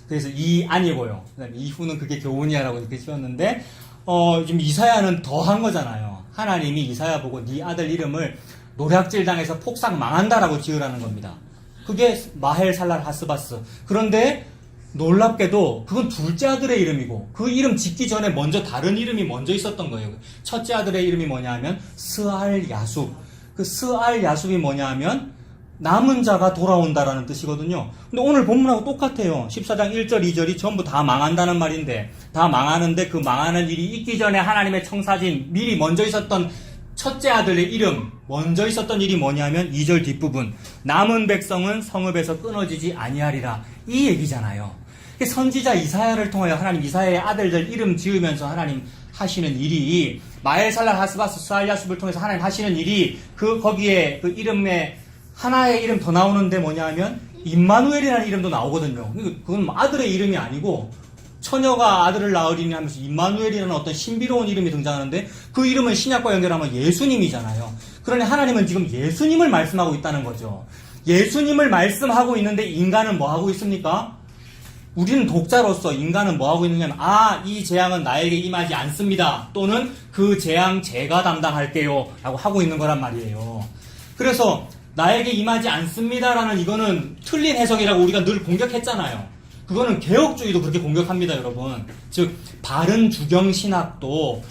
Speaker 1: 그래서 이안이고요. 그다음에 이후는 그게 교훈이야라고 이렇게 지었는데. 지금 이사야는 더 한 거잖아요. 하나님이 이사야 보고 네 아들 이름을 노략질 당해서 폭삭 망한다라고 지으라는 겁니다. 그게 마헬살랄 하스바스. 그런데 놀랍게도 그건 둘째 아들의 이름이고 그 이름 짓기 전에 먼저 다른 이름이 먼저 있었던 거예요. 첫째 아들의 이름이 뭐냐 하면 스알 야숲. 그 스알 야숲이 뭐냐면 남은 자가 돌아온다라는 뜻이거든요. 근데 오늘 본문하고 똑같아요. 14장 1절, 2절이 전부 다 망한다는 말인데, 다 망하는데 그 망하는 일이 있기 전에 하나님의 청사진, 미리 먼저 있었던 첫째 아들의 이름, 먼저 있었던 일이 뭐냐면 2절 뒷부분, 남은 백성은 성읍에서 끊어지지 아니하리라. 이 얘기잖아요. 선지자 이사야를 통하여 하나님 이사야의 아들들 이름 지으면서 하나님 하시는 일이, 마엘살랄 하스바스 스알야숲을 통해서 하나님 하시는 일이, 거기에 그 이름에 하나의 이름 더 나오는데 뭐냐면 임마누엘이라는 이름도 나오거든요. 그건 아들의 이름이 아니고 처녀가 아들을 낳으리니 하면서 임마누엘이라는 어떤 신비로운 이름이 등장하는데, 그 이름은 신약과 연결하면 예수님이잖아요. 그러니 하나님은 지금 예수님을 말씀하고 있다는 거죠. 예수님을 말씀하고 있는데 인간은 뭐 하고 있습니까? 우리는 독자로서 인간은 뭐 하고 있느냐면, 이 재앙은 나에게 임하지 않습니다. 또는 그 재앙 제가 담당할게요. 라고 하고 있는 거란 말이에요. 그래서 나에게 임하지 않습니다라는 이거는 틀린 해석이라고 우리가 늘 공격했잖아요. 그거는 개혁주의도 그렇게 공격합니다, 여러분. 즉, 바른 주경신학도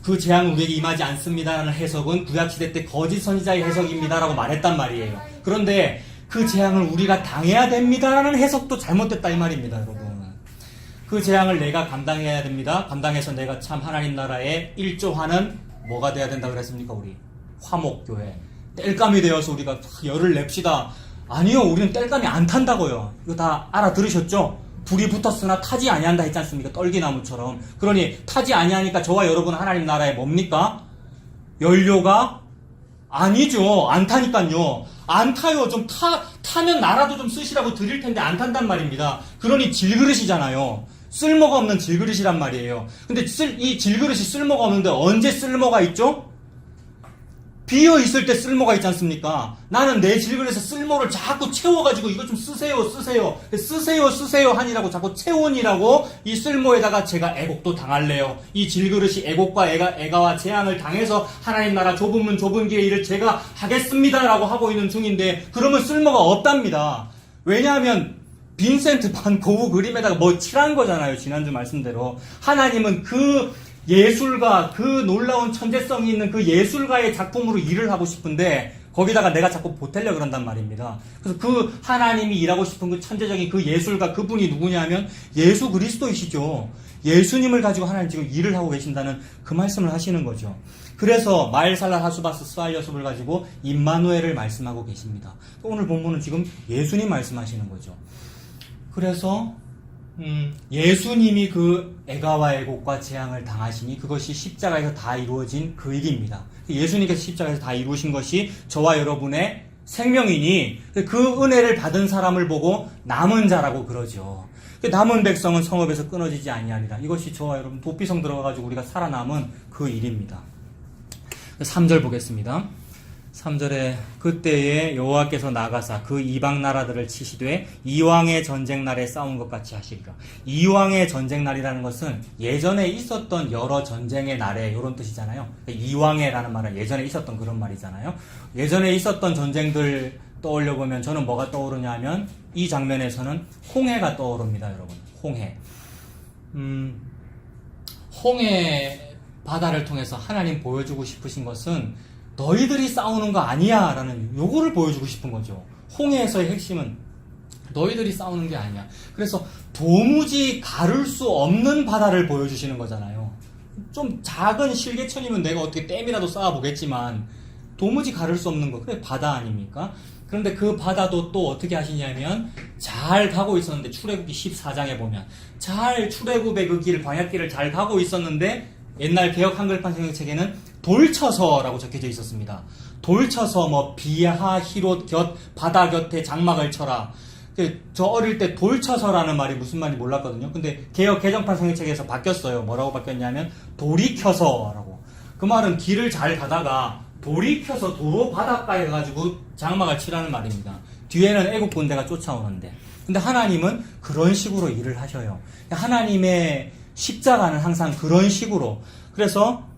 Speaker 1: 그 재앙은 우리에게 임하지 않습니다라는 해석은 구약시대 때 거짓 선지자의 해석입니다라고 말했단 말이에요. 그런데 그 재앙을 우리가 당해야 됩니다라는 해석도 잘못됐다 이 말입니다, 여러분. 그 재앙을 내가 감당해야 됩니다. 감당해서 내가 참 하나님 나라에 일조하는 뭐가 돼야 된다 그랬습니까, 우리? 화목교회. 땔감이 되어서 우리가 열을 냅시다. 아니요, 우리는 땔감이 안 탄다고요. 이거 다 알아들으셨죠? 불이 붙었으나 타지 아니한다 했지 않습니까? 떨기나무처럼. 그러니 타지 아니하니까 저와 여러분 하나님 나라에 뭡니까? 연료가 아니죠. 안 타니까요. 안 타요. 좀 타면 나라도 좀 쓰시라고 드릴 텐데 안 탄단 말입니다. 그러니 질그릇이잖아요. 쓸모가 없는 질그릇이란 말이에요. 근데 이 질그릇이 쓸모가 없는데 언제 쓸모가 있죠? 비어 있을 때 쓸모가 있지 않습니까? 나는 내 질그릇에서 쓸모를 자꾸 채워가지고 이거 좀 쓰세요 하니라고 자꾸 채우니라고 이 쓸모에다가 제가 애곡도 당할래요. 이 질그릇이 애곡과 애가와 재앙을 당해서 하나님 나라 좁은 문 좁은 길의 일을 제가 하겠습니다라고 하고 있는 중인데, 그러면 쓸모가 없답니다. 왜냐하면 빈센트 반 고흐 그림에다가 뭐 칠한 거잖아요. 지난주 말씀대로. 하나님은 그 예술가, 그 놀라운 천재성이 있는 그 예술가의 작품으로 일을 하고 싶은데 거기다가 내가 자꾸 보태려 그런단 말입니다. 그래서 그 하나님이 일하고 싶은 그 천재적인 그 예술가, 그분이 누구냐면 예수 그리스도이시죠. 예수님을 가지고 하나님 지금 일을 하고 계신다는 그 말씀을 하시는 거죠. 그래서 마엘살랄 하수바스 스알야숲을 가지고 임마누엘을 말씀하고 계십니다. 오늘 본문은 지금 예수님 말씀하시는 거죠. 그래서 예수님이 그 애가와 애곡과 재앙을 당하시니 그것이 십자가에서 다 이루어진 그 일입니다. 예수님께서 십자가에서 다 이루신 것이 저와 여러분의 생명이니 그 은혜를 받은 사람을 보고 남은 자라고 그러죠. 남은 백성은 성읍에서 끊어지지 아니하리라. 이것이 저와 여러분 도피성 들어가가지고 우리가 살아남은 그 일입니다. 3절 보겠습니다. 3절에 그때에 여호와께서 나가사 그 이방 나라들을 치시되 이왕의 전쟁 날에 싸운 것 같이 하시리라. 이왕의 전쟁 날이라는 것은 예전에 있었던 여러 전쟁의 날에 이런 뜻이잖아요. 이왕의라는 말은 예전에 있었던 그런 말이잖아요. 예전에 있었던 전쟁들 떠올려 보면 저는 뭐가 떠오르냐 하면 이 장면에서는 홍해가 떠오릅니다, 여러분. 홍해. 홍해 바다를 통해서 하나님 보여주고 싶으신 것은 너희들이 싸우는 거 아니야 라는 요거를 보여주고 싶은 거죠. 홍해에서의 핵심은 너희들이 싸우는 게 아니야. 그래서 도무지 가를 수 없는 바다를 보여주시는 거잖아요. 좀 작은 실개천이면 내가 어떻게 댐이라도 쌓아보겠지만 도무지 가를 수 없는 거, 그게 바다 아닙니까? 그런데 그 바다도 또 어떻게 하시냐면 잘 가고 있었는데, 출애굽기 14장에 보면 잘 출애굽의 그 길, 광야길을 잘 가고 있었는데 옛날 개역 한글판 성경책에는 돌쳐서라고 적혀져 있었습니다. 돌쳐서 뭐 비하 히롯 곁 바다 곁에 장막을 쳐라. 저 어릴 때 돌쳐서라는 말이 무슨 말인지 몰랐거든요. 근데 개역 개정판 성경책에서 바뀌었어요. 뭐라고 바뀌었냐면 돌이켜서라고. 그 말은 길을 잘 가다가 돌이켜서 도로 바닷가에 가지고 장막을 치라는 말입니다. 뒤에는 애국 군대가 쫓아오는데. 근데 하나님은 그런 식으로 일을 하셔요. 하나님의 십자가는 항상 그런 식으로. 그래서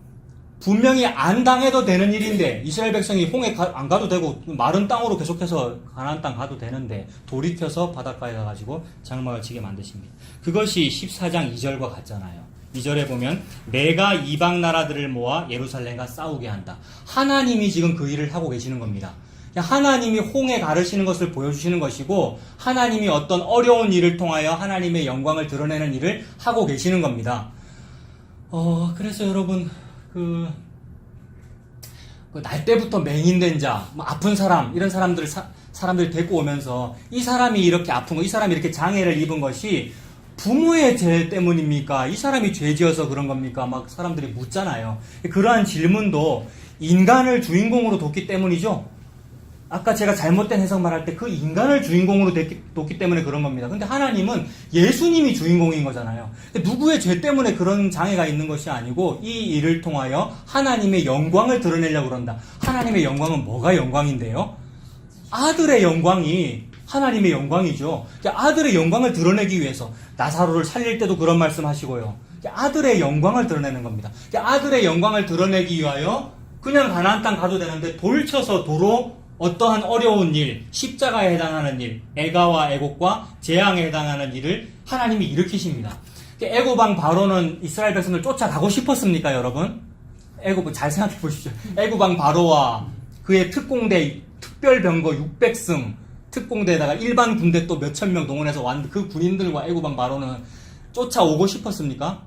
Speaker 1: 분명히 안 당해도 되는 일인데 이스라엘 백성이 홍해 안 가도 되고 마른 땅으로 계속해서 가나안 땅 가도 되는데 돌이켜서 바닷가에 가가지고 장막을 치게 만드십니다. 그것이 14장 2절과 같잖아요. 2절에 보면 내가 이방 나라들을 모아 예루살렘과 싸우게 한다. 하나님이 지금 그 일을 하고 계시는 겁니다. 하나님이 홍해 가르시는 것을 보여주시는 것이고 하나님이 어떤 어려운 일을 통하여 하나님의 영광을 드러내는 일을 하고 계시는 겁니다. 그래서 여러분 그 날 때부터 맹인된 자, 아픈 사람 이런 사람들 데리고 오면서 이 사람이 이렇게 아픈 거, 이 사람이 이렇게 장애를 입은 것이 부모의 죄 때문입니까? 이 사람이 죄지어서 그런 겁니까? 막 사람들이 묻잖아요. 그러한 질문도 인간을 주인공으로 뒀기 때문이죠. 아까 제가 잘못된 해석 말할 때 그 인간을 주인공으로 뒀기 때문에 그런 겁니다. 근데 하나님은 예수님이 주인공인 거잖아요. 누구의 죄 때문에 그런 장애가 있는 것이 아니고 이 일을 통하여 하나님의 영광을 드러내려고 그런다. 하나님의 영광은 뭐가 영광인데요? 아들의 영광이 하나님의 영광이죠. 아들의 영광을 드러내기 위해서 나사로를 살릴 때도 그런 말씀 하시고요. 아들의 영광을 드러내는 겁니다. 아들의 영광을 드러내기 위하여 그냥 가나안 땅 가도 되는데 돌쳐서 도로 어떠한 어려운 일, 십자가에 해당하는 일, 애가와 애곡과 재앙에 해당하는 일을 하나님이 일으키십니다. 애굽 왕 바로는 이스라엘 백성을 쫓아가고 싶었습니까, 여러분? 애굽 잘 생각해 보십시오. 애굽 왕 바로와 그의 특공대 특별병거 600승 특공대에다가 일반 군대 또 몇천 명 동원해서 완 그 군인들과 애굽 왕 바로는 쫓아오고 싶었습니까?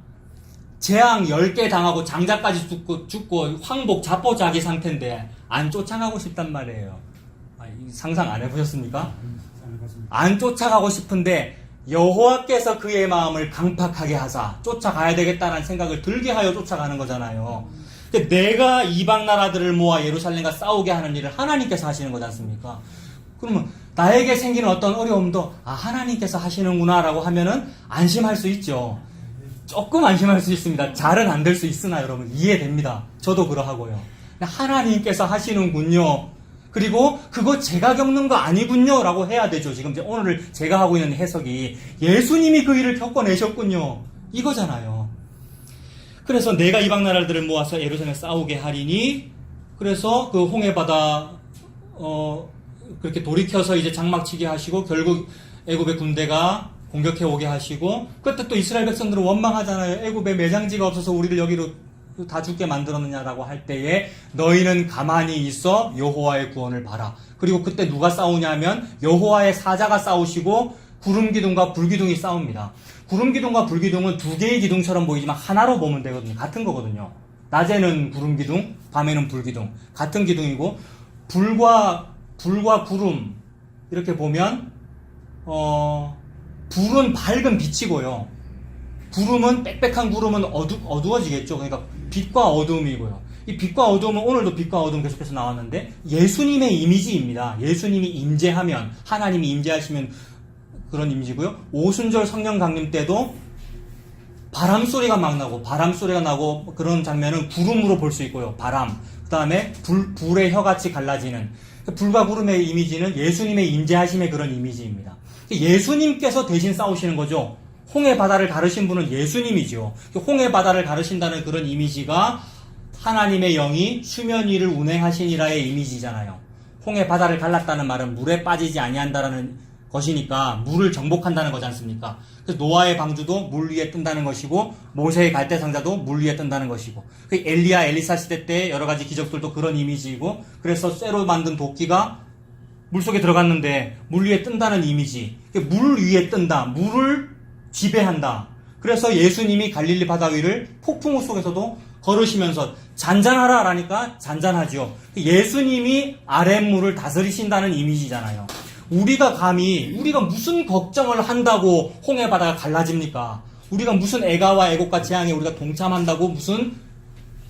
Speaker 1: 재앙 10개 당하고 장자까지 죽고 황복 자포자기 상태인데 안 쫓아가고 싶단 말이에요. 상상 안 해보셨습니까? 안 쫓아가고 싶은데 여호와께서 그의 마음을 강팍하게 하사 쫓아가야 되겠다는 생각을 들게 하여 쫓아가는 거잖아요. 내가 이방 나라들을 모아 예루살렘과 싸우게 하는 일을 하나님께서 하시는 거지 않습니까? 그러면 나에게 생기는 어떤 어려움도 하나님께서 하시는구나 라고 하면은 안심할 수 있죠. 조금 안심할 수 있습니다. 잘은 안 될 수 있으나 여러분 이해됩니다. 저도 그러하고요. 하나님께서 하시는군요. 그리고 그거 제가 겪는 거 아니군요 라고 해야 되죠. 지금 오늘 제가 하고 있는 해석이 예수님이 그 일을 겪어내셨군요 이거잖아요. 그래서 내가 이방 나라들을 모아서 예루살렘에 싸우게 하리니, 그래서 그 홍해바다 그렇게 돌이켜서 이제 장막치게 하시고 결국 애굽의 군대가 공격해 오게 하시고, 그때 또 이스라엘 백성들은 원망하잖아요. 애굽에 매장지가 없어서 우리를 여기로 다 죽게 만들었느냐라고 할 때에 너희는 가만히 있어 여호와의 구원을 봐라. 그리고 그때 누가 싸우냐면 여호와의 사자가 싸우시고 구름기둥과 불기둥이 싸웁니다. 구름기둥과 불기둥은 두 개의 기둥처럼 보이지만 하나로 보면 되거든요. 같은 거거든요. 낮에는 구름기둥, 밤에는 불기둥. 같은 기둥이고, 불과 구름 이렇게 보면 불은 밝은 빛이고요. 구름은 빽빽한 구름은 어두워지겠죠. 그러니까 빛과 어두움이고요. 이 빛과 어두움은 오늘도 빛과 어두움 계속해서 나왔는데 예수님의 이미지입니다. 예수님이 임재하면, 하나님이 임재하시면 그런 이미지고요. 오순절 성령 강림 때도 바람 소리가 막 나고, 그런 장면은 구름으로 볼 수 있고요. 바람. 그 다음에 불의 혀같이 갈라지는, 불과 구름의 이미지는 예수님의 임재하심의 그런 이미지입니다. 예수님께서 대신 싸우시는 거죠. 홍해 바다를 가르신 분은 예수님이죠. 홍해 바다를 가르신다는 그런 이미지가 하나님의 영이 수면 위를 운행하시니라의 이미지잖아요. 홍해 바다를 갈랐다는 말은 물에 빠지지 아니한다라는 것이니까 물을 정복한다는 거지 않습니까? 그래서 노아의 방주도 물 위에 뜬다는 것이고, 모세의 갈대 상자도 물 위에 뜬다는 것이고, 그 엘리야 엘리사 시대 때 여러 가지 기적들도 그런 이미지이고, 그래서 쇠로 만든 도끼가 물속에 들어갔는데 물 위에 뜬다는 이미지. 물 위에 뜬다. 물을 지배한다. 그래서 예수님이 갈릴리 바다 위를 폭풍우 속에서도 걸으시면서 잔잔하라 라니까 잔잔하죠. 예수님이 아랫물을 다스리신다는 이미지잖아요. 우리가 무슨 걱정을 한다고 홍해 바다가 갈라집니까? 우리가 무슨 애가와 애곡과 재앙에 우리가 동참한다고 무슨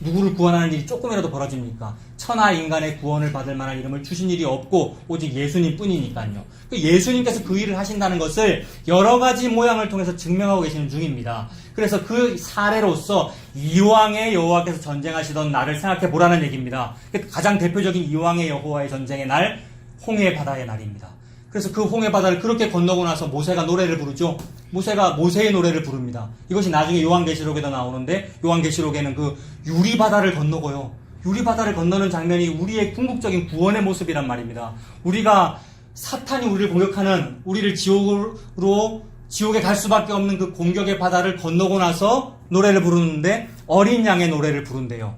Speaker 1: 누구를 구원하는 일이 조금이라도 벌어집니까? 천하 인간의 구원을 받을 만한 이름을 주신 일이 없고 오직 예수님 뿐이니까요. 예수님께서 그 일을 하신다는 것을 여러 가지 모양을 통해서 증명하고 계시는 중입니다. 그래서 그 사례로서 이왕의 여호와께서 전쟁하시던 날을 생각해 보라는 얘기입니다. 가장 대표적인 이왕의 여호와의 전쟁의 날, 홍해 바다의 날입니다. 그래서 그 홍해 바다를 그렇게 건너고 나서 모세가 노래를 부르죠. 모세가 모세의 노래를 부릅니다. 이것이 나중에 요한계시록에도 나오는데, 요한계시록에는 그 유리바다를 건너고요. 유리바다를 건너는 장면이 우리의 궁극적인 구원의 모습이란 말입니다. 우리가 사탄이 우리를 공격하는, 우리를 지옥에 갈 수밖에 없는 그 공격의 바다를 건너고 나서 노래를 부르는데 어린 양의 노래를 부른대요.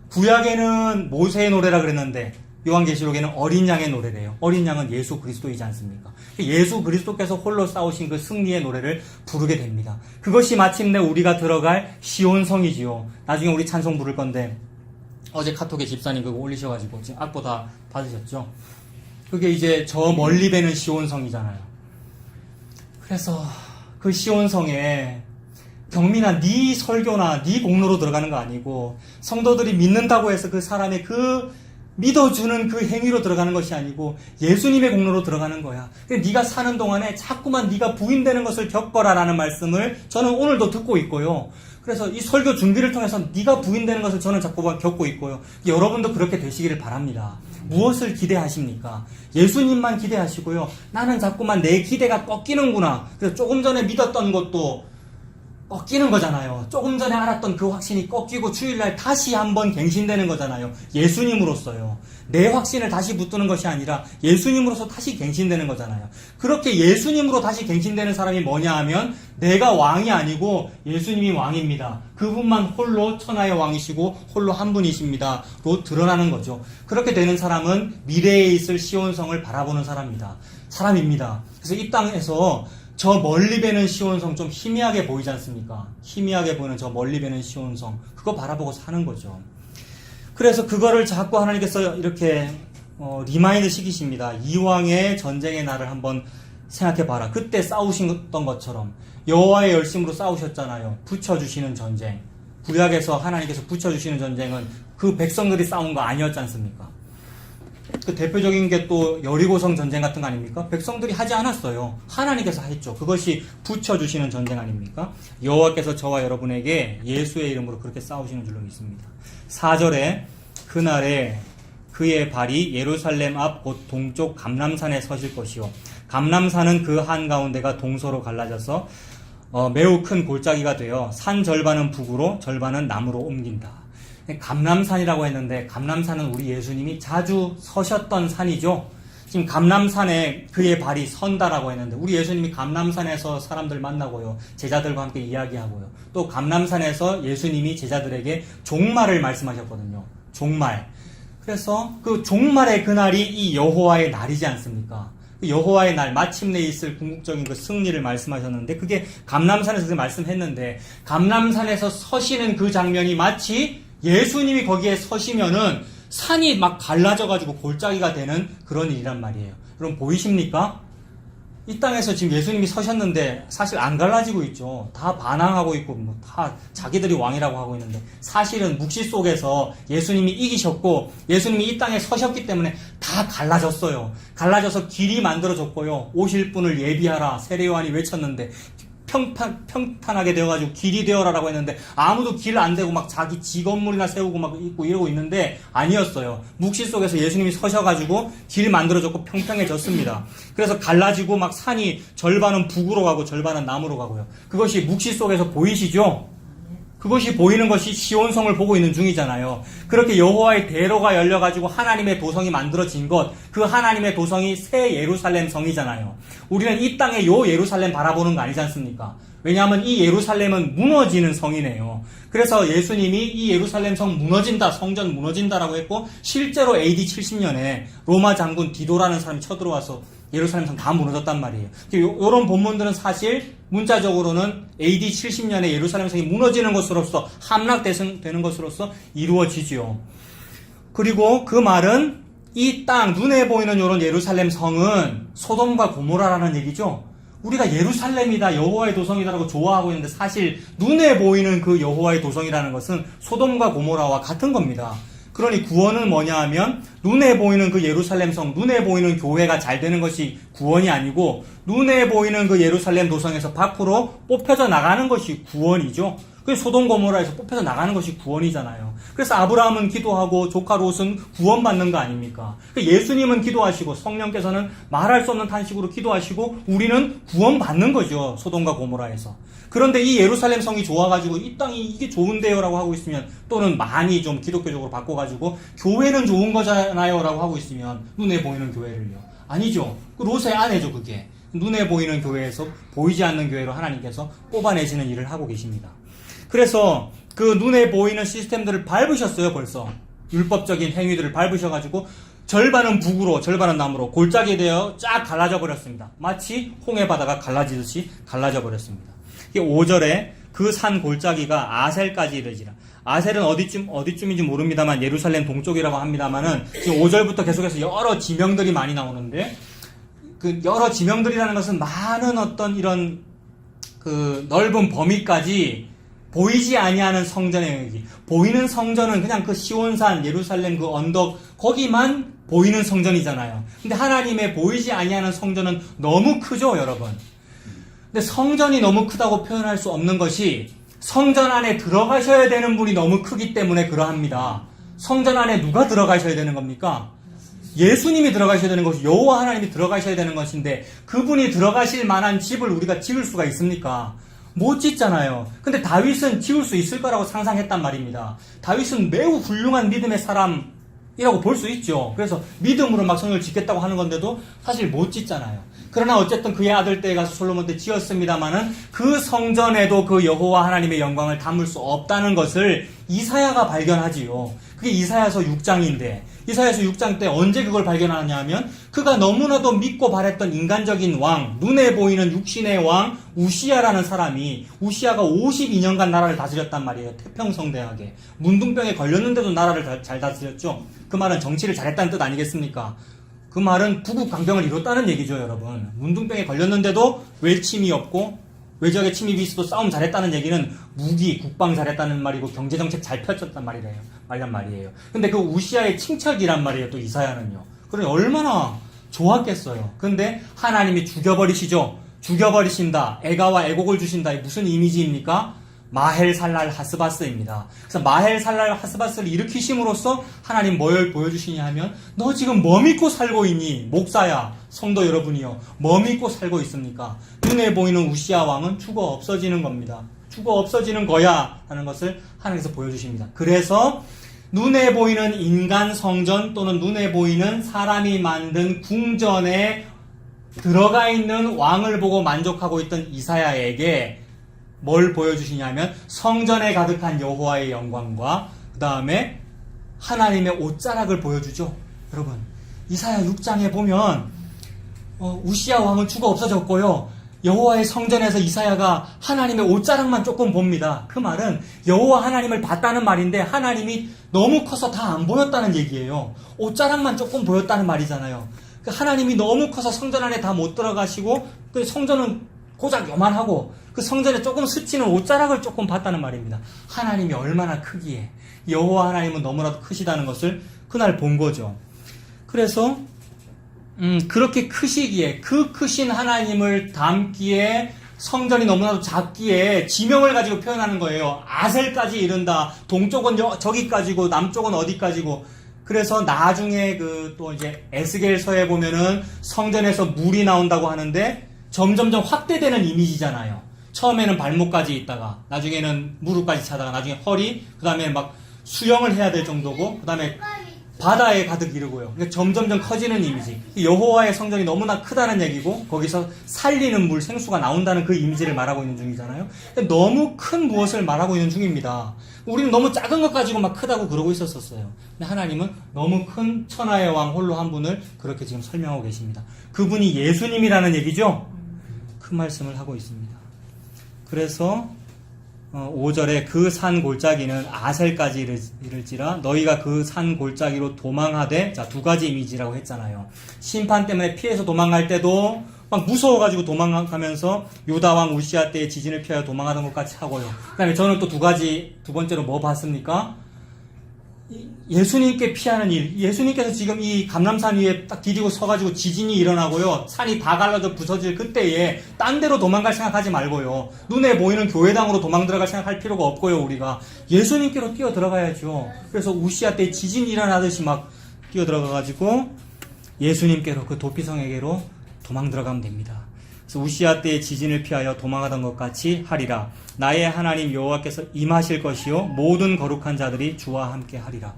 Speaker 1: 구약에는 모세의 노래라 그랬는데 요한계시록에는 어린 양의 노래래요. 어린 양은 예수 그리스도이지 않습니까? 예수 그리스도께서 홀로 싸우신 그 승리의 노래를 부르게 됩니다. 그것이 마침내 우리가 들어갈 시온성이지요. 나중에 우리 찬송 부를 건데 어제 카톡에 집사님 그거 올리셔가지고 지금 악보 다 받으셨죠? 그게 이제 저 멀리 배는 시온성이잖아요. 그래서 그 시온성에 경민아 네 설교나 네 공로로 들어가는 거 아니고 성도들이 믿는다고 해서 그 사람의 그 믿어주는 그 행위로 들어가는 것이 아니고 예수님의 공로로 들어가는 거야. 네가 사는 동안에 자꾸만 네가 부인되는 것을 겪어라라는 말씀을 저는 오늘도 듣고 있고요. 그래서 이 설교 준비를 통해서 네가 부인되는 것을 저는 자꾸만 겪고 있고요. 여러분도 그렇게 되시기를 바랍니다. 무엇을 기대하십니까? 예수님만 기대하시고요. 나는 자꾸만 내 기대가 꺾이는구나. 그래서 조금 전에 믿었던 것도 꺾이는 거잖아요. 조금 전에 알았던 그 확신이 꺾이고 주일날 다시 한번 갱신되는 거잖아요. 예수님으로서요. 내 확신을 다시 붙드는 것이 아니라 예수님으로서 다시 갱신되는 거잖아요. 그렇게 예수님으로 다시 갱신되는 사람이 뭐냐 하면 내가 왕이 아니고 예수님이 왕입니다. 그분만 홀로 천하의 왕이시고 홀로 한 분이십니다. 로 드러나는 거죠. 그렇게 되는 사람은 미래에 있을 시온성을 바라보는 사람입니다. 그래서 이 땅에서 저 멀리 배는 시온성 좀 희미하게 보이지 않습니까? 희미하게 보이는 저 멀리 배는 시온성 그거 바라보고 사는 거죠. 그래서 그거를 자꾸 하나님께서 이렇게 리마인드 시키십니다. 이왕의 전쟁의 날을 한번 생각해봐라. 그때 싸우셨던 것처럼 여호와의 열심으로 싸우셨잖아요. 붙여주시는 전쟁. 구약에서 하나님께서 붙여주시는 전쟁은 그 백성들이 싸운 거 아니었지 않습니까? 그 대표적인 게 또 여리고성 전쟁 같은 거 아닙니까? 백성들이 하지 않았어요. 하나님께서 했죠. 그것이 붙여주시는 전쟁 아닙니까? 여호와께서 저와 여러분에게 예수의 이름으로 그렇게 싸우시는 줄로 믿습니다. 4절에 그날에 그의 발이 예루살렘 앞 곧 동쪽 감람산에 서실 것이요 감람산은 그 한가운데가 동서로 갈라져서 매우 큰 골짜기가 되어 산 절반은 북으로 절반은 남으로 옮긴다. 감람산이라고 했는데 감람산은 우리 예수님이 자주 서셨던 산이죠. 지금 감람산에 그의 발이 선다라고 했는데 우리 예수님이 감람산에서 사람들 만나고요. 제자들과 함께 이야기하고요. 또 감람산에서 예수님이 제자들에게 종말을 말씀하셨거든요. 종말. 그래서 그 종말의 그날이 이 여호와의 날이지 않습니까? 그 여호와의 날 마침내 있을 궁극적인 그 승리를 말씀하셨는데 그게 감람산에서 그 말씀했는데 감람산에서 서시는 그 장면이 마치 예수님이 거기에 서시면은 산이 막 갈라져가지고 골짜기가 되는 그런 일이란 말이에요. 여러분 보이십니까? 이 땅에서 지금 예수님이 서셨는데 사실 안 갈라지고 있죠. 다 반항하고 있고 뭐 다 자기들이 왕이라고 하고 있는데 사실은 묵시 속에서 예수님이 이기셨고 예수님이 이 땅에 서셨기 때문에 다 갈라졌어요. 갈라져서 길이 만들어졌고요. 오실 분을 예비하라 세례요한이 외쳤는데 평탄하게 되어가지고 길이 되어라라고 했는데 아무도 길 안 되고 막 자기 지 건물이나 세우고 막 있고 이러고 있는데 아니었어요. 묵시 속에서 예수님이 서셔가지고 길 만들어졌고 평평해졌습니다. 그래서 갈라지고 막 산이 절반은 북으로 가고 절반은 남으로 가고요. 그것이 묵시 속에서 보이시죠? 그것이 보이는 것이 시온성을 보고 있는 중이잖아요. 그렇게 여호와의 대로가 열려가지고 하나님의 도성이 만들어진 것, 그 하나님의 도성이 새 예루살렘 성이잖아요. 우리는 이 땅에 요 예루살렘 바라보는 거 아니지 않습니까? 왜냐하면 이 예루살렘은 무너지는 성이네요. 그래서 예수님이 이 예루살렘 성 무너진다, 성전 무너진다라고 했고 실제로 AD 70년에 로마 장군 디도라는 사람이 쳐들어와서 예루살렘 성 다 무너졌단 말이에요. 이런 본문들은 사실 문자적으로는 AD 70년에 예루살렘 성이 무너지는 것으로서 함락되는 것으로서 이루어지지요. 그리고 그 말은 이 땅 눈에 보이는 이런 예루살렘 성은 소돔과 고모라라는 얘기죠. 우리가 예루살렘이다 여호와의 도성이다라고 좋아하고 있는데 사실 눈에 보이는 그 여호와의 도성이라는 것은 소돔과 고모라와 같은 겁니다. 그러니 구원은 뭐냐 하면 눈에 보이는 그 예루살렘 성, 눈에 보이는 교회가 잘 되는 것이 구원이 아니고 눈에 보이는 그 예루살렘 도성에서 밖으로 뽑혀져 나가는 것이 구원이죠. 그 소돔 고모라에서 뽑혀서 나가는 것이 구원이잖아요. 그래서 아브라함은 기도하고 조카 롯은 구원받는 거 아닙니까? 예수님은 기도하시고 성령께서는 말할 수 없는 탄식으로 기도하시고 우리는 구원받는 거죠. 소돔과 고모라에서. 그런데 이 예루살렘 성이 좋아가지고 이 땅이 이게 좋은데요 라고 하고 있으면 또는 많이 좀 기독교적으로 바꿔가지고 교회는 좋은 거잖아요 라고 하고 있으면 눈에 보이는 교회를요. 아니죠. 그 롯의 아내죠 그게. 눈에 보이는 교회에서 보이지 않는 교회로 하나님께서 뽑아내시는 일을 하고 계십니다. 그래서 그 눈에 보이는 시스템들을 밟으셨어요. 벌써 율법적인 행위들을 밟으셔가지고 절반은 북으로 절반은 남으로 골짜기에 되어 쫙 갈라져 버렸습니다. 마치 홍해 바다가 갈라지듯이 갈라져 버렸습니다. 5절에 그 산 골짜기가 아셀까지 이르지라. 아셀은 어디쯤인지 모릅니다만 예루살렘 동쪽이라고 합니다만은 지금 5절부터 계속해서 여러 지명들이 많이 나오는데, 그 여러 지명들이라는 것은 많은 어떤 이런 그 넓은 범위까지 보이지 아니하는 성전의 영역이, 보이는 성전은 그냥 그 시온산 예루살렘 그 언덕 거기만 보이는 성전이잖아요. 근데 하나님의 보이지 아니하는 성전은 너무 크죠, 여러분. 근데 성전이 너무 크다고 표현할 수 없는 것이 성전 안에 들어가셔야 되는 분이 너무 크기 때문에 그러합니다. 성전 안에 누가 들어가셔야 되는 겁니까? 예수님이 들어가셔야 되는 것이, 여호와 하나님이 들어가셔야 되는 것인데 그분이 들어가실 만한 집을 우리가 지을 수가 있습니까? 못 짓잖아요. 근데 다윗은 지을 수 있을 거라고 상상했단 말입니다. 다윗은 매우 훌륭한 믿음의 사람이라고 볼 수 있죠. 그래서 믿음으로 막 성을 짓겠다고 하는 건데도 사실 못 짓잖아요. 그러나 어쨌든 그의 아들 때에 가서 솔로몬 때 지었습니다마는 그 성전에도 그 여호와 하나님의 영광을 담을 수 없다는 것을 이사야가 발견하지요. 그게 이사야서 6장인데, 이사야서 6장 때 언제 그걸 발견하냐 하면, 그가 너무나도 믿고 바랬던 인간적인 왕, 눈에 보이는 육신의 왕 우시야라는 사람이, 우시야가 52년간 나라를 다스렸단 말이에요. 태평성대하게. 문둥병에 걸렸는데도 나라를 잘 다스렸죠. 그 말은 정치를 잘했다는 뜻 아니겠습니까? 그 말은 부국강병을 이뤘다는 얘기죠, 여러분. 문둥병에 걸렸는데도 외침이 없고 외적의 침입이 있어도 싸움 잘했다는 얘기는 무기, 국방 잘했다는 말이고 경제정책 잘 펼쳤단 말이에요. 근데 그 우시아의 칭찬이란 말이에요, 또 이사야는요. 그러니 얼마나 좋았겠어요. 근데 하나님이 죽여버리시죠. 죽여버리신다. 애가와 애곡을 주신다. 무슨 이미지입니까? 마헬살랄 하스바스입니다. 그래서 마헬살랄 하스바스를 일으키심으로써 하나님 뭘 보여주시냐 하면, 너 지금 뭐 믿고 살고 있니? 목사야, 성도 여러분이요, 뭐 믿고 살고 있습니까? 눈에 보이는 우시아 왕은 죽어 없어지는 겁니다. 죽어 없어지는 거야 하는 것을 하나님께서 보여주십니다. 그래서 눈에 보이는 인간 성전 또는 눈에 보이는 사람이 만든 궁전에 들어가 있는 왕을 보고 만족하고 있던 이사야에게 뭘 보여주시냐면, 성전에 가득한 여호와의 영광과 그 다음에 하나님의 옷자락을 보여주죠. 여러분, 이사야 6장에 보면 우시아 왕은 죽어 없어졌고요, 여호와의 성전에서 이사야가 하나님의 옷자락만 조금 봅니다. 그 말은 여호와 하나님을 봤다는 말인데 하나님이 너무 커서 다 안 보였다는 얘기예요. 옷자락만 조금 보였다는 말이잖아요. 하나님이 너무 커서 성전 안에 다 못 들어가시고, 그 성전은 고작 요만하고 그 성전에 조금 스치는 옷자락을 조금 봤다는 말입니다. 하나님이 얼마나 크기에, 여호와 하나님은 너무나도 크시다는 것을 그날 본 거죠. 그래서 그렇게 크시기에, 그 크신 하나님을 담기에 성전이 너무나도 작기에 지명을 가지고 표현하는 거예요. 아셀까지 이른다. 동쪽은 저기까지고 남쪽은 어디까지고. 그래서 나중에 또 이제 에스겔서에 보면은 성전에서 물이 나온다고 하는데 점점점 확대되는 이미지잖아요. 처음에는 발목까지 있다가 나중에는 무릎까지 차다가 나중에 허리, 그 다음에 막 수영을 해야 될 정도고, 그 다음에 바다에 가득 이르고요. 그러니까 점점점 커지는 이미지. 여호와의 성전이 너무나 크다는 얘기고, 거기서 살리는 물, 생수가 나온다는 그 이미지를 말하고 있는 중이잖아요. 너무 큰 무엇을 말하고 있는 중입니다. 우리는 너무 작은 것 가지고 막 크다고 그러고 있었어요. 근데 하나님은 너무 큰 천하의 왕 홀로 한 분을 그렇게 지금 설명하고 계십니다. 그분이 예수님이라는 얘기죠. 그 말씀을 하고 있습니다. 그래서 5절에 그 산 골짜기는 아셀까지 이를지라 너희가 그 산 골짜기로 도망하되, 자, 두 가지 이미지라고 했잖아요. 심판 때문에 피해서 도망갈 때도 막 무서워가지고 도망가면서 유다왕 우시아 때의 지진을 피하여 도망하던 것 같이 하고요. 그 다음에 저는 또 두 번째로 뭐 봤습니까? 예수님께 피하는 일. 예수님께서 지금 이 감람산 위에 딱 디디고 서가지고 지진이 일어나고요, 산이 다 갈라져 부서질 그때에 딴 데로 도망갈 생각하지 말고요, 눈에 보이는 교회당으로 도망 들어갈 생각할 필요가 없고요, 우리가 예수님께로 뛰어 들어가야죠. 그래서 우시아 때 지진이 일어나듯이 막 뛰어 들어가가지고 예수님께로, 그 도피성에게로 도망 들어가면 됩니다. 그래서 우시아 때의 지진을 피하여 도망하던 것 같이 하리라. 나의 하나님 여호와께서 임하실 것이요 모든 거룩한 자들이 주와 함께 하리라.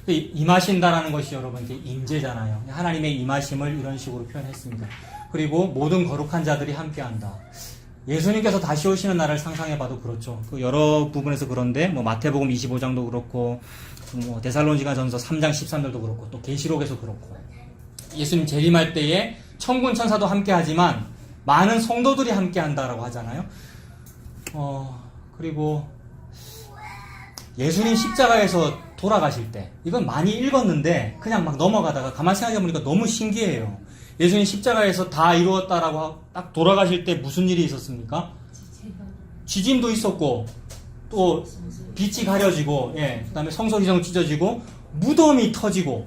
Speaker 1: 임하신다라는 것이 여러분 이제 임재잖아요. 하나님의 임하심을 이런 식으로 표현했습니다. 그리고 모든 거룩한 자들이 함께한다. 예수님께서 다시 오시는 날을 상상해봐도 그렇죠. 그 여러 부분에서 그런데 뭐 마태복음 25장도 그렇고 뭐 데살로니가전서 3장 13절도 그렇고 또 계시록에서 그렇고 예수님 재림할 때에 천군 천사도 함께하지만 많은 성도들이 함께한다라고 하잖아요. 그리고 예수님 십자가에서 돌아가실 때 이건 많이 읽었는데 그냥 막 넘어가다가 가만히 생각해보니까 너무 신기해요. 예수님 십자가에서 다 이루었다라고 딱 돌아가실 때 무슨 일이 있었습니까? 지진도 있었고 또 빛이 가려지고 그다음에 성소기정 찢어지고 무덤이 터지고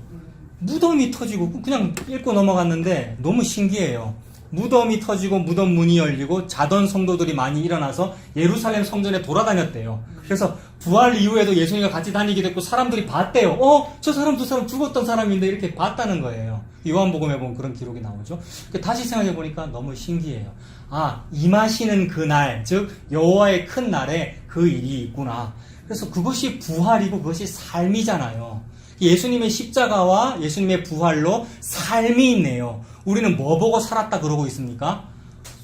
Speaker 1: 그냥 읽고 넘어갔는데 너무 신기해요. 무덤이 터지고 무덤 문이 열리고 자던 성도들이 많이 일어나서 예루살렘 성전에 돌아다녔대요. 그래서 부활 이후에도 예수님과 같이 다니게 됐고 사람들이 봤대요. 저 사람 두 사람 죽었던 사람인데 이렇게 봤다는 거예요. 요한복음에 보면 그런 기록이 나오죠. 다시 생각해 보니까 너무 신기해요. 임하시는 그날, 즉 여호와의 큰 날에 그 일이 있구나. 그래서 그것이 부활이고 그것이 삶이잖아요. 예수님의 십자가와 예수님의 부활로 삶이 있네요. 우리는 뭐 보고 살았다 그러고 있습니까?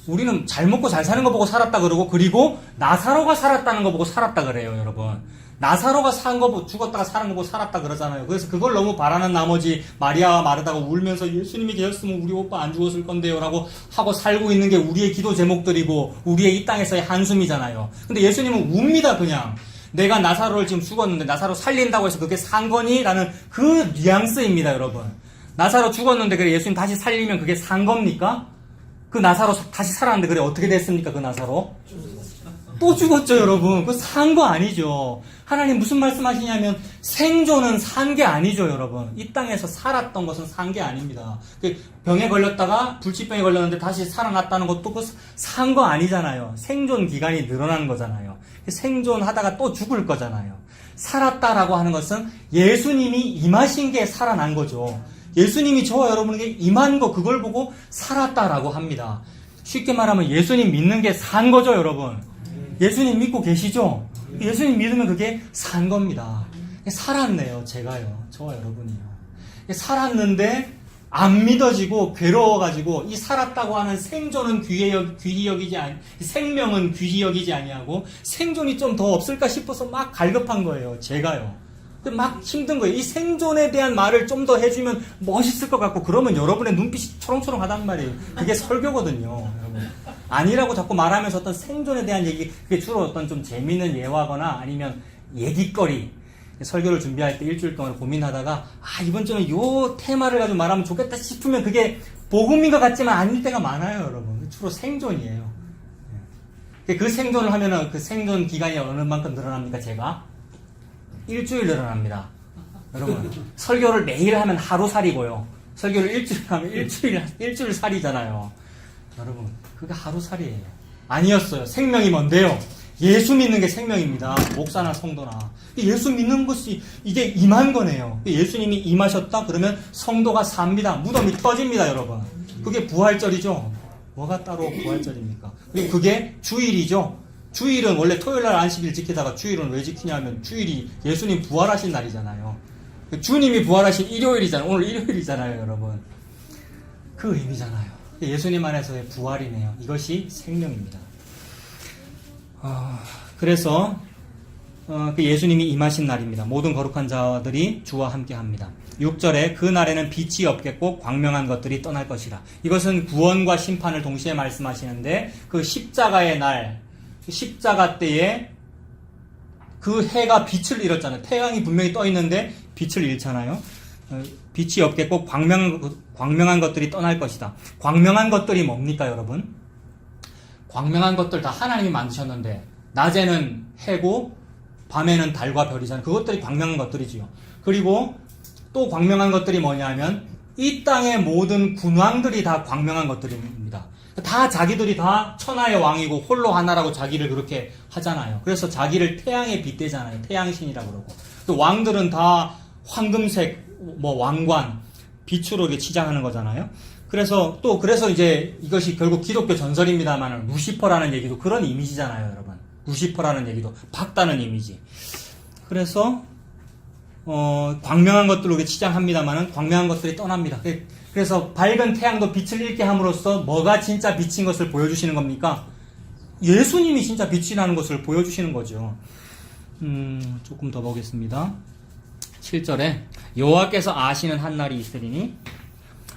Speaker 1: 우리는 잘 먹고 잘 사는 거 보고 살았다 그러고, 그리고 나사로가 살았다는 거 보고 살았다 그래요, 여러분. 나사로가 죽었다가 사는 거 보고 살았다 그러잖아요. 그래서 그걸 너무 바라는 나머지 마리아와 마르다가 울면서 예수님이 계셨으면 우리 오빠 안 죽었을 건데요 라고 하고 살고 있는 게 우리의 기도 제목들이고 우리의 이 땅에서의 한숨이잖아요. 근데 예수님은 웁니다. 그냥 내가 나사로를 지금 죽었는데 나사로 살린다고 해서 그게 산 거니? 라는 그 뉘앙스입니다, 여러분. 나사로 죽었는데 그래 예수님 다시 살리면 그게 산 겁니까? 그 나사로 다시 살았는데 그래 어떻게 됐습니까? 그 나사로? 또 죽었죠, 여러분. 그거 산 거 아니죠. 하나님 무슨 말씀하시냐면 생존은 산 게 아니죠, 여러분. 이 땅에서 살았던 것은 산 게 아닙니다. 병에 걸렸다가 불치병에 걸렸는데 다시 살아났다는 것도 그 산 거 아니잖아요. 생존 기간이 늘어나는 거잖아요. 생존하다가 또 죽을 거잖아요. 살았다라고 하는 것은 예수님이 임하신 게 살아난 거죠. 예수님이 저와 여러분에게 임한 거, 그걸 보고 살았다라고 합니다. 쉽게 말하면 예수님 믿는 게 산 거죠, 여러분. 예수님 믿고 계시죠? 예수님 믿으면 그게 산 겁니다. 살았네요, 제가요. 저와 여러분이요. 살았는데 안 믿어지고 괴로워가지고 이 살았다고 하는 생존은 귀히 여기지 생명은 귀히 여기지 아니하고 생존이 좀 더 없을까 싶어서 막 갈급한 거예요, 제가요. 막 힘든 거예요. 이 생존에 대한 말을 좀 더 해주면 멋있을 것 같고 그러면 여러분의 눈빛이 초롱초롱하단 말이에요. 그게 설교거든요, 여러분. 아니라고 자꾸 말하면서 어떤 생존에 대한 얘기, 그게 주로 어떤 좀 재미있는 예화거나 아니면 얘기거리, 설교를 준비할 때 일주일 동안 고민하다가 이번 주는 요 테마를 가지고 말하면 좋겠다 싶으면 그게 복음인 것 같지만 아닐 때가 많아요, 여러분. 주로 생존이에요. 그 생존을 하면은 그 생존 기간이 어느 만큼 늘어납니까, 제가? 일주일 늘어납니다. 여러분, 설교를 매일 하면 하루살이고요. 설교를 일주일 하면 일주일 살이잖아요. 여러분, 그게 하루살이에요. 아니었어요. 생명이 뭔데요? 예수 믿는 게 생명입니다. 목사나 성도나. 예수 믿는 것이 이게 임한 거네요. 예수님이 임하셨다? 그러면 성도가 삽니다. 무덤이 터집니다, 여러분. 그게 부활절이죠. 뭐가 따로 부활절입니까? 그리고 그게 주일이죠. 주일은 원래 토요일날 안식일 지키다가 주일은 왜 지키냐면 주일이 예수님 부활하신 날이잖아요. 주님이 부활하신 일요일이잖아요. 오늘 일요일이잖아요, 여러분. 그 의미잖아요. 예수님 안에서의 부활이네요. 이것이 생명입니다. 그래서 그 예수님이 임하신 날입니다. 모든 거룩한 자들이 주와 함께합니다. 6절에 그 날에는 빛이 없겠고 광명한 것들이 떠날 것이라. 이것은 구원과 심판을 동시에 말씀하시는데 그 십자가의 날, 십자가 때에 그 해가 빛을 잃었잖아요. 태양이 분명히 떠 있는데 빛을 잃잖아요. 빛이 없겠고 광명한 것들이 떠날 것이다. 광명한 것들이 뭡니까, 여러분? 광명한 것들 다 하나님이 만드셨는데 낮에는 해고 밤에는 달과 별이잖아요. 그것들이 광명한 것들이지요. 그리고 또 광명한 것들이 뭐냐면 이 땅의 모든 군왕들이 다 광명한 것들입니다. 다 자기들이 다 천하의 왕이고 홀로 하나라고 자기를 그렇게 하잖아요. 그래서 자기를 태양에 빗대잖아요. 태양신이라고 그러고. 또 왕들은 다 황금색 왕관 빛으로 이렇게 치장하는 거잖아요. 그래서 이제 이것이 결국 기독교 전설입니다만 루시퍼라는 얘기도 그런 이미지잖아요, 여러분. 루시퍼라는 얘기도 밝다는 이미지. 그래서 광명한 것들로 이렇게 치장합니다만 광명한 것들이 떠납니다. 그래서 밝은 태양도 빛을 잃게 함으로써 뭐가 진짜 빛인 것을 보여주시는 겁니까? 예수님이 진짜 빛이라는 것을 보여주시는 거죠. 조금 더 보겠습니다. 7절에 여호와께서 아시는 한 날이 있으리니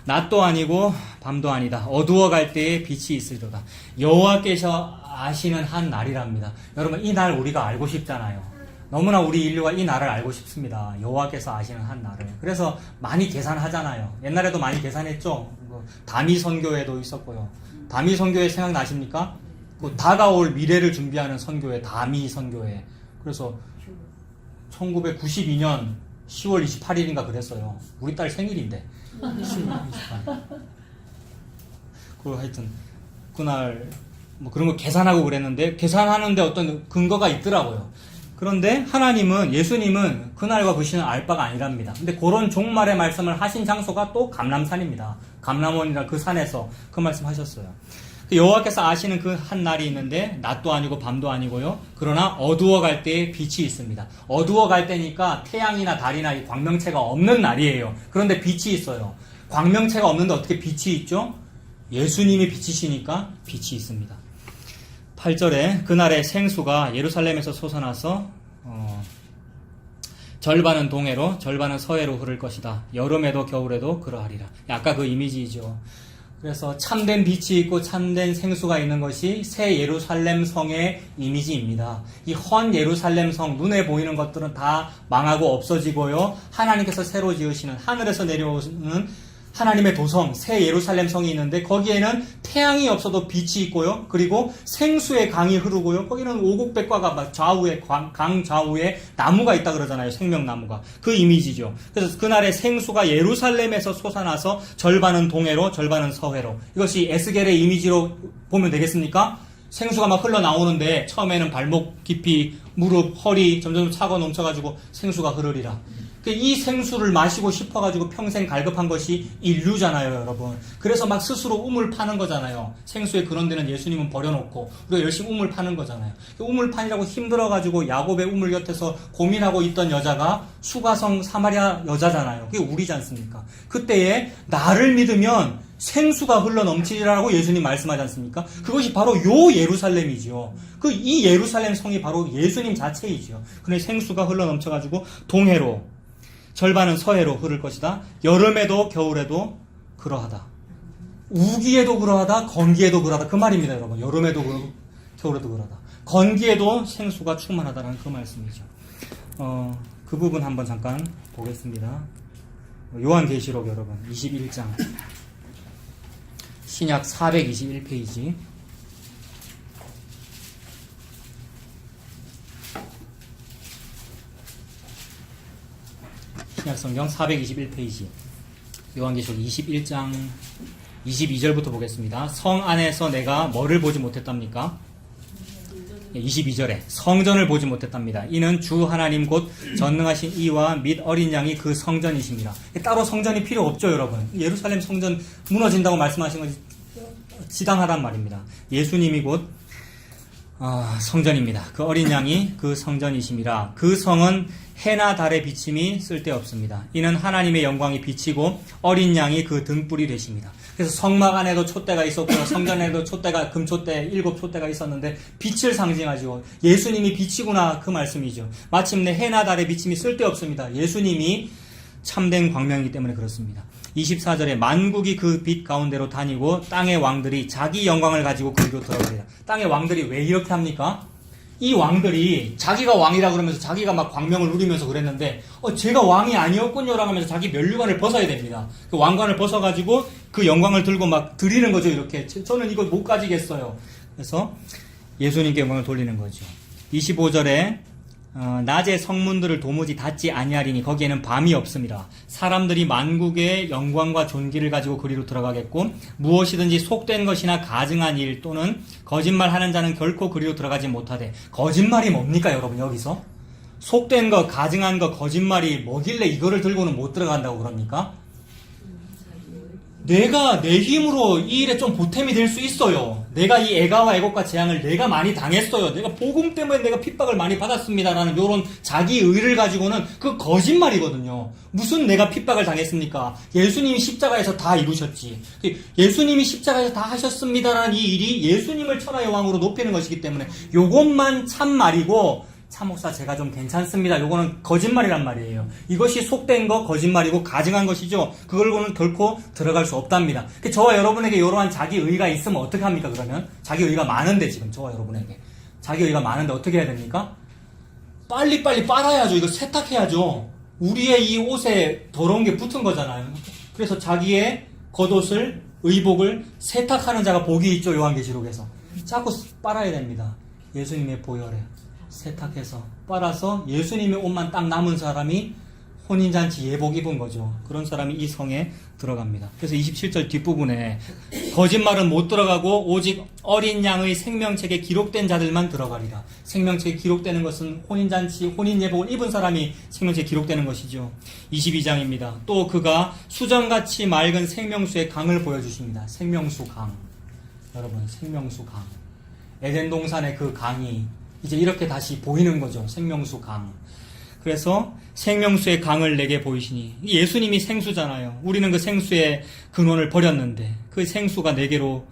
Speaker 1: 낮도 아니고 밤도 아니다. 어두워갈 때에 빛이 있으리로다. 여호와께서 아시는 한 날이랍니다. 여러분, 이 날 우리가 알고 싶잖아요. 너무나 우리 인류가 이 날을 알고 싶습니다. 여호와께서 아시는 한 날을. 그래서 많이 계산하잖아요. 옛날에도 많이 계산했죠. 다미 선교회도 있었고요. 다미 선교회 생각나십니까? 그 다가올 미래를 준비하는 선교회, 다미 선교회. 그래서 1992년 10월 28일인가 그랬어요. 우리 딸 생일인데. 10월 28일. 그 하여튼 그날 뭐 그런 거 계산하고 그랬는데, 계산하는데 어떤 근거가 있더라고요. 그런데 하나님은, 예수님은 그날과 그 시는 알 바가 아니랍니다. 근데 그런 종말의 말씀을 하신 장소가 또 감람산입니다. 감람원이라 그 산에서 그 말씀 하셨어요. 여호와께서 아시는 그 한 날이 있는데 낮도 아니고 밤도 아니고요. 그러나 어두워갈 때에 빛이 있습니다. 어두워갈 때니까 태양이나 달이나 이 광명체가 없는 날이에요. 그런데 빛이 있어요. 광명체가 없는데 어떻게 빛이 있죠? 예수님이 빛이시니까 빛이 있습니다. 8절에 그날의 생수가 예루살렘에서 솟아나서 절반은 동해로 절반은 서해로 흐를 것이다. 여름에도 겨울에도 그러하리라. 아까 그 이미지이죠. 그래서 참된 빛이 있고 참된 생수가 있는 것이 새 예루살렘 성의 이미지입니다. 이 헌 예루살렘 성, 눈에 보이는 것들은 다 망하고 없어지고요. 하나님께서 새로 지으시는, 하늘에서 내려오는 하나님의 도성, 새 예루살렘 성이 있는데 거기에는 태양이 없어도 빛이 있고요. 그리고 생수의 강이 흐르고요. 거기는 오곡백과가 막 좌우에, 강 좌우에 나무가 있다 그러잖아요. 생명나무가. 그 이미지죠. 그래서 그날의 생수가 예루살렘에서 솟아나서 절반은 동해로 절반은 서해로. 이것이 에스겔의 이미지로 보면 되겠습니까? 생수가 막 흘러나오는데 처음에는 발목 깊이, 무릎, 허리 점점 차고 넘쳐가지고 생수가 흐르리라. 이 생수를 마시고 싶어가지고 평생 갈급한 것이 인류잖아요, 여러분. 그래서 막 스스로 우물 파는 거잖아요. 생수에 그런 데는 예수님은 버려놓고 우리가 열심히 우물 파는 거잖아요. 우물 파느라고 힘들어가지고 야곱의 우물 곁에서 고민하고 있던 여자가 수가성 사마리아 여자잖아요. 그게 우리지 않습니까? 그때에 나를 믿으면 생수가 흘러 넘치리라고 예수님 말씀하지 않습니까? 그것이 바로 요 예루살렘이지요. 이 예루살렘 성이 바로 예수님 자체이지요. 근데 생수가 흘러 넘쳐가지고 동해로 절반은 서해로 흐를 것이다. 여름에도 겨울에도 그러하다. 우기에도 그러하다. 건기에도 그러하다. 그 말입니다, 여러분. 여름에도 겨울에도 그러하다. 건기에도 생수가 충만하다는 그 말씀이죠. 그 부분 한번 잠깐 보겠습니다. 요한계시록 여러분 21장 신약 421페이지. 신약성경 421페이지 요한계시록 21장 22절부터 보겠습니다. 성 안에서 내가 뭐를 보지 못했답니까? 22절에 성전을 보지 못했답니다. 이는 주 하나님 곧 전능하신 이와 및 어린 양이 그 성전이십니다. 따로 성전이 필요 없죠, 여러분. 예루살렘 성전 무너진다고 말씀하신 것이 지당하단 말입니다. 예수님이 곧 성전입니다. 그 어린 양이 그 성전이심이라. 그 성은 해나 달의 비침이 쓸데없습니다. 이는 하나님의 영광이 비치고 어린 양이 그 등불이 되십니다. 그래서 성막 안에도 촛대가 있었고요. 성전에도 촛대가, 금촛대, 7촛대가 있었는데 빛을 상징하죠. 예수님이 빛이구나, 그 말씀이죠. 마침내 해나 달의 비침이 쓸데없습니다. 예수님이 참된 광명이기 때문에 그렇습니다. 24절에 만국이 그 빛 가운데로 다니고 땅의 왕들이 자기 영광을 가지고 그리로 들어갑니다. 땅의 왕들이 왜 이렇게 합니까? 이 왕들이 자기가 왕이라 그러면서 자기가 막 광명을 누리면서 그랬는데 제가 왕이 아니었군요 라고 하면서 자기 면류관을 벗어야 됩니다. 그 왕관을 벗어가지고 그 영광을 들고 막 드리는 거죠. 이렇게 저는 이거 못 가지겠어요. 그래서 예수님께 영광을 돌리는 거죠. 25절에 낮에 성문들을 도무지 닫지 아니하리니 거기에는 밤이 없습니다. 사람들이 만국의 영광과 존귀를 가지고 그리로 들어가겠고 무엇이든지 속된 것이나 가증한 일 또는 거짓말하는 자는 결코 그리로 들어가지 못하되. 거짓말이 뭡니까, 여러분? 여기서 속된 것, 가증한 것, 거짓말이 뭐길래 이거를 들고는 못 들어간다고 그럽니까? 내가 내 힘으로 이 일에 좀 보탬이 될 수 있어요. 내가 이 애가와 애곡과 재앙을 내가 많이 당했어요. 내가 복음 때문에 내가 핍박을 많이 받았습니다라는 요런 자기 의를 가지고는 그 거짓말이거든요. 무슨 내가 핍박을 당했습니까? 예수님이 십자가에서 다 이루셨지. 예수님이 십자가에서 다 하셨습니다라는 이 일이 예수님을 천하의 왕으로 높이는 것이기 때문에 요것만 참말이고, 참 목사 제가 좀 괜찮습니다, 요거는 거짓말이란 말이에요. 이것이 속된 거 거짓말이고 가증한 것이죠. 그걸로는 결코 들어갈 수 없답니다. 저와 여러분에게 이러한 자기 의가 있으면 어떻게 합니까? 그러면 자기 의가 많은데, 지금 저와 여러분에게 자기 의가 많은데 어떻게 해야 됩니까? 빨리빨리 빨아야죠. 이거 세탁해야죠. 우리의 이 옷에 더러운 게 붙은 거잖아요. 그래서 자기의 겉옷을, 의복을 세탁하는 자가 복이 있죠. 요한계시록에서 자꾸 빨아야 됩니다. 예수님의 보혈에 세탁해서 빨아서 예수님의 옷만 딱 남은 사람이 혼인잔치 예복 입은 거죠. 그런 사람이 이 성에 들어갑니다. 그래서 27절 뒷부분에 거짓말은 못 들어가고 오직 어린 양의 생명책에 기록된 자들만 들어가리라. 생명책에 기록되는 것은 혼인잔치, 혼인예복을 입은 사람이 생명책에 기록되는 것이죠. 22장입니다. 또 그가 수정같이 맑은 생명수의 강을 보여주십니다. 생명수 강. 여러분, 생명수 강. 에덴 동산의 그 강이 이제 이렇게 다시 보이는 거죠. 생명수 강. 그래서 생명수의 강을 내게 보이시니, 예수님이 생수잖아요. 우리는 그 생수의 근원을 버렸는데 그 생수가 내게로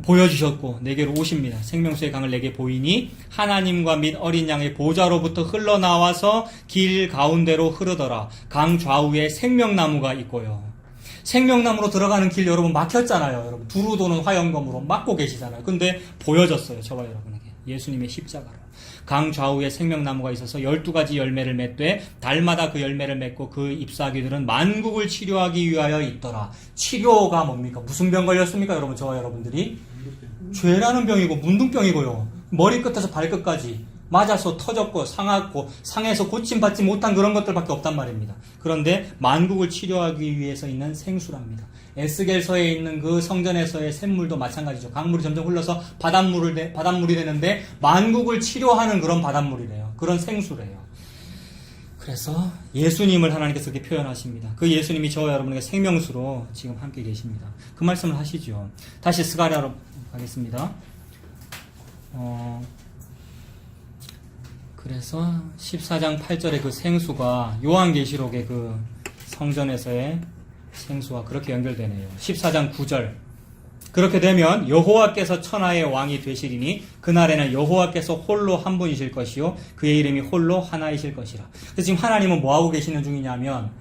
Speaker 1: 보여주셨고 내게로 오십니다. 생명수의 강을 내게 보이니 하나님과 및 어린 양의 보좌로부터 흘러나와서 길 가운데로 흐르더라. 강 좌우에 생명나무가 있고요. 생명나무로 들어가는 길 여러분 막혔잖아요. 여러분 두루 도는 화영검으로 막고 계시잖아요. 근데 보여졌어요. 저와 여러분에게 예수님의 십자가로. 강 좌우에 생명나무가 있어서 12가지 열매를 맺되 달마다 그 열매를 맺고 그 잎사귀들은 만국을 치료하기 위하여 있더라. 치료가 뭡니까? 무슨 병 걸렸습니까? 여러분, 저와 여러분들이 죄라는 병이고 문둥병이고요. 머리끝에서 발끝까지 맞아서 터졌고 상하고 상해서 고침받지 못한 그런 것들밖에 없단 말입니다. 그런데 만국을 치료하기 위해서 있는 생수랍니다. 에스겔서에 있는 그 성전에서의 샘물도 마찬가지죠. 강물이 점점 흘러서 바닷물이 되는데 만국을 치료하는 그런 바닷물이래요. 그런 생수래요. 그래서 예수님을 하나님께서 그렇게 표현하십니다. 그 예수님이 저와 여러분에게 생명수로 지금 함께 계십니다. 그 말씀을 하시죠. 다시 스가랴로 가겠습니다. 그래서 14장 8절의 그 생수가 요한계시록의 그 성전에서의 생수와 그렇게 연결되네요. 14장 9절. 그렇게 되면 여호와께서 천하의 왕이 되시리니 그날에는 여호와께서 홀로 한 분이실 것이요 그의 이름이 홀로 하나이실 것이라. 그래서 지금 하나님은 뭐하고 계시는 중이냐면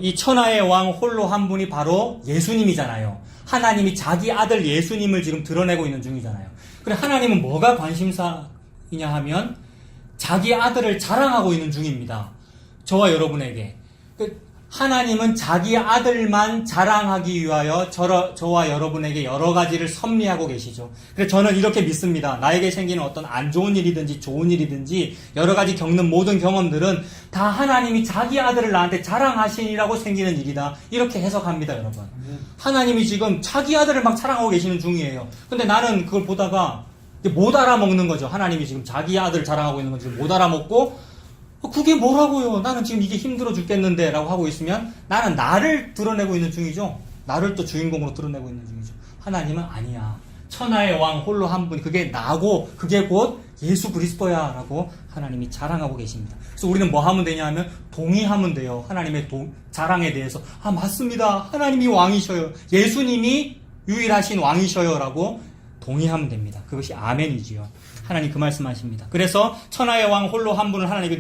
Speaker 1: 이 천하의 왕 홀로 한 분이 바로 예수님이잖아요. 하나님이 자기 아들 예수님을 지금 드러내고 있는 중이잖아요. 그래, 하나님은 뭐가 관심사이냐 하면 자기 아들을 자랑하고 있는 중입니다. 저와 여러분에게. 하나님은 자기 아들만 자랑하기 위하여 저와 여러분에게 여러 가지를 섭리하고 계시죠. 그래서 저는 이렇게 믿습니다. 나에게 생기는 어떤 안 좋은 일이든지 좋은 일이든지 여러 가지 겪는 모든 경험들은 다 하나님이 자기 아들을 나한테 자랑하시니라고 생기는 일이다. 이렇게 해석합니다, 여러분. 하나님이 지금 자기 아들을 막 자랑하고 계시는 중이에요. 근데 나는 그걸 보다가 못 알아먹는 거죠. 하나님이 지금 자기 아들을 자랑하고 있는 건 지금 못 알아먹고 그게 뭐라고요? 나는 지금 이게 힘들어 죽겠는데 라고 하고 있으면 나는 나를 드러내고 있는 중이죠. 나를 또 주인공으로 드러내고 있는 중이죠. 하나님은 아니야. 천하의 왕 홀로 한 분, 그게 나고 그게 곧 예수 그리스도야 라고 하나님이 자랑하고 계십니다. 그래서 우리는 뭐 하면 되냐 하면 동의하면 돼요. 하나님의 자랑에 대해서. 아, 맞습니다. 하나님이 왕이셔요. 예수님이 유일하신 왕이셔요 라고 동의하면 됩니다. 그것이 아멘이지요. 하나님 그 말씀하십니다. 그래서 천하의 왕 홀로 한 분을 하나님이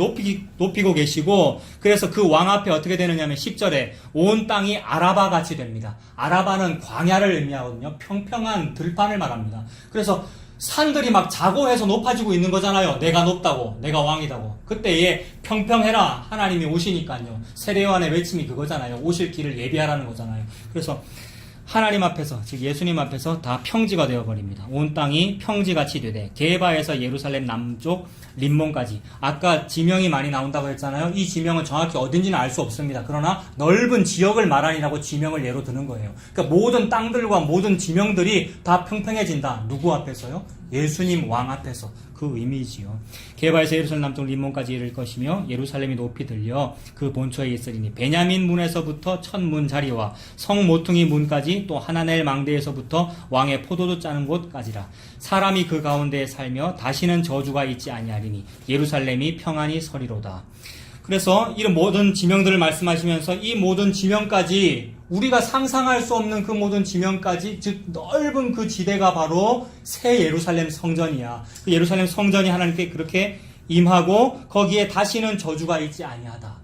Speaker 1: 높이고 계시고, 그래서 그 왕 앞에 어떻게 되느냐 하면 10절에 온 땅이 아라바 같이 됩니다. 아라바는 광야를 의미하거든요. 평평한 들판을 말합니다. 그래서 산들이 막 자고해서 높아지고 있는 거잖아요. 내가 높다고, 내가 왕이다고. 그때에 평평해라 하나님이 오시니까요. 세례요한의 외침이 그거잖아요. 오실 길을 예비하라는 거잖아요. 그래서 하나님 앞에서, 즉 예수님 앞에서 다 평지가 되어버립니다. 온 땅이 평지같이 되되 게바에서 예루살렘 남쪽 림몬까지. 아까 지명이 많이 나온다고 했잖아요. 이 지명은 정확히 어딘지는 알 수 없습니다. 그러나 넓은 지역을 말하니라고 지명을 예로 드는 거예요. 그러니까 모든 땅들과 모든 지명들이 다 평평해진다. 누구 앞에서요? 예수님 왕 앞에서 그 의미지요. 개바에서 예루살렘 남쪽 림몬까지 이를 것이며 예루살렘이 높이 들려 그 본초에 있으리니 베냐민 문에서부터 첫 문 자리와 성 모퉁이 문까지 또 하나넬 망대에서부터 왕의 포도주 짜는 곳까지라. 사람이 그 가운데에 살며 다시는 저주가 있지 아니하리니 예루살렘이 평안히 서리로다. 그래서 이런 모든 지명들을 말씀하시면서 이 모든 지명까지 우리가 상상할 수 없는 그 모든 지명까지, 즉 넓은 그 지대가 바로 새 예루살렘 성전이야. 그 예루살렘 성전이 하나님께 그렇게 임하고 거기에 다시는 저주가 있지 아니하다.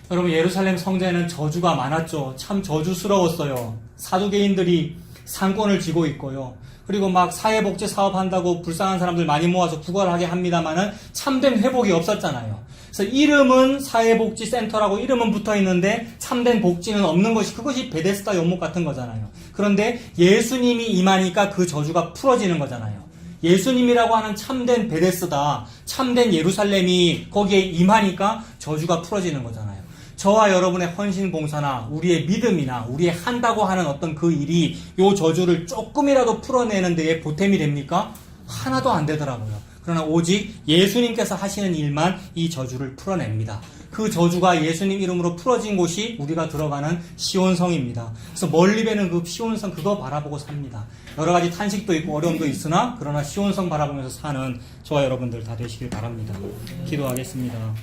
Speaker 1: 여러분, 예루살렘 성전에는 저주가 많았죠. 참 저주스러웠어요. 사두개인들이 상권을 쥐고 있고요. 그리고 막 사회복지 사업한다고 불쌍한 사람들 많이 모아서 구걸하게 합니다만은 참된 회복이 없었잖아요. 그래서 이름은 사회복지센터라고 이름은 붙어 있는데 참된 복지는 없는 것이, 그것이 베데스다 연못 같은 거잖아요. 그런데 예수님이 임하니까 그 저주가 풀어지는 거잖아요. 예수님이라고 하는 참된 베데스다, 참된 예루살렘이 거기에 임하니까 저주가 풀어지는 거잖아요. 저와 여러분의 헌신 봉사나 우리의 믿음이나 우리의 한다고 하는 어떤 그 일이 요 저주를 조금이라도 풀어내는 데에 보탬이 됩니까? 하나도 안 되더라고요. 그러나 오직 예수님께서 하시는 일만 이 저주를 풀어냅니다. 그 저주가 예수님 이름으로 풀어진 곳이 우리가 들어가는 시온성입니다. 그래서 멀리 뵈는 그 시온성 그거 바라보고 삽니다. 여러 가지 탄식도 있고 어려움도 있으나 그러나 시온성 바라보면서 사는 저와 여러분들 다 되시길 바랍니다. 기도하겠습니다.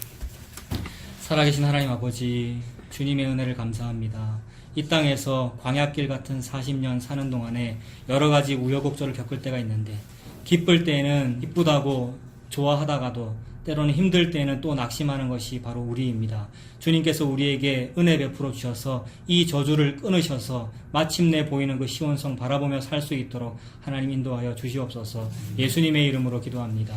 Speaker 1: 살아계신 하나님 아버지, 주님의 은혜를 감사합니다. 이 땅에서 광야길 같은 40년 사는 동안에 여러 가지 우여곡절을 겪을 때가 있는데, 기쁠 때에는 기쁘다고 좋아하다가도 때로는 힘들 때에는 또 낙심하는 것이 바로 우리입니다. 주님께서 우리에게 은혜 베풀어 주셔서 이 저주를 끊으셔서 마침내 보이는 그 시온성 바라보며 살 수 있도록 하나님 인도하여 주시옵소서. 예수님의 이름으로 기도합니다.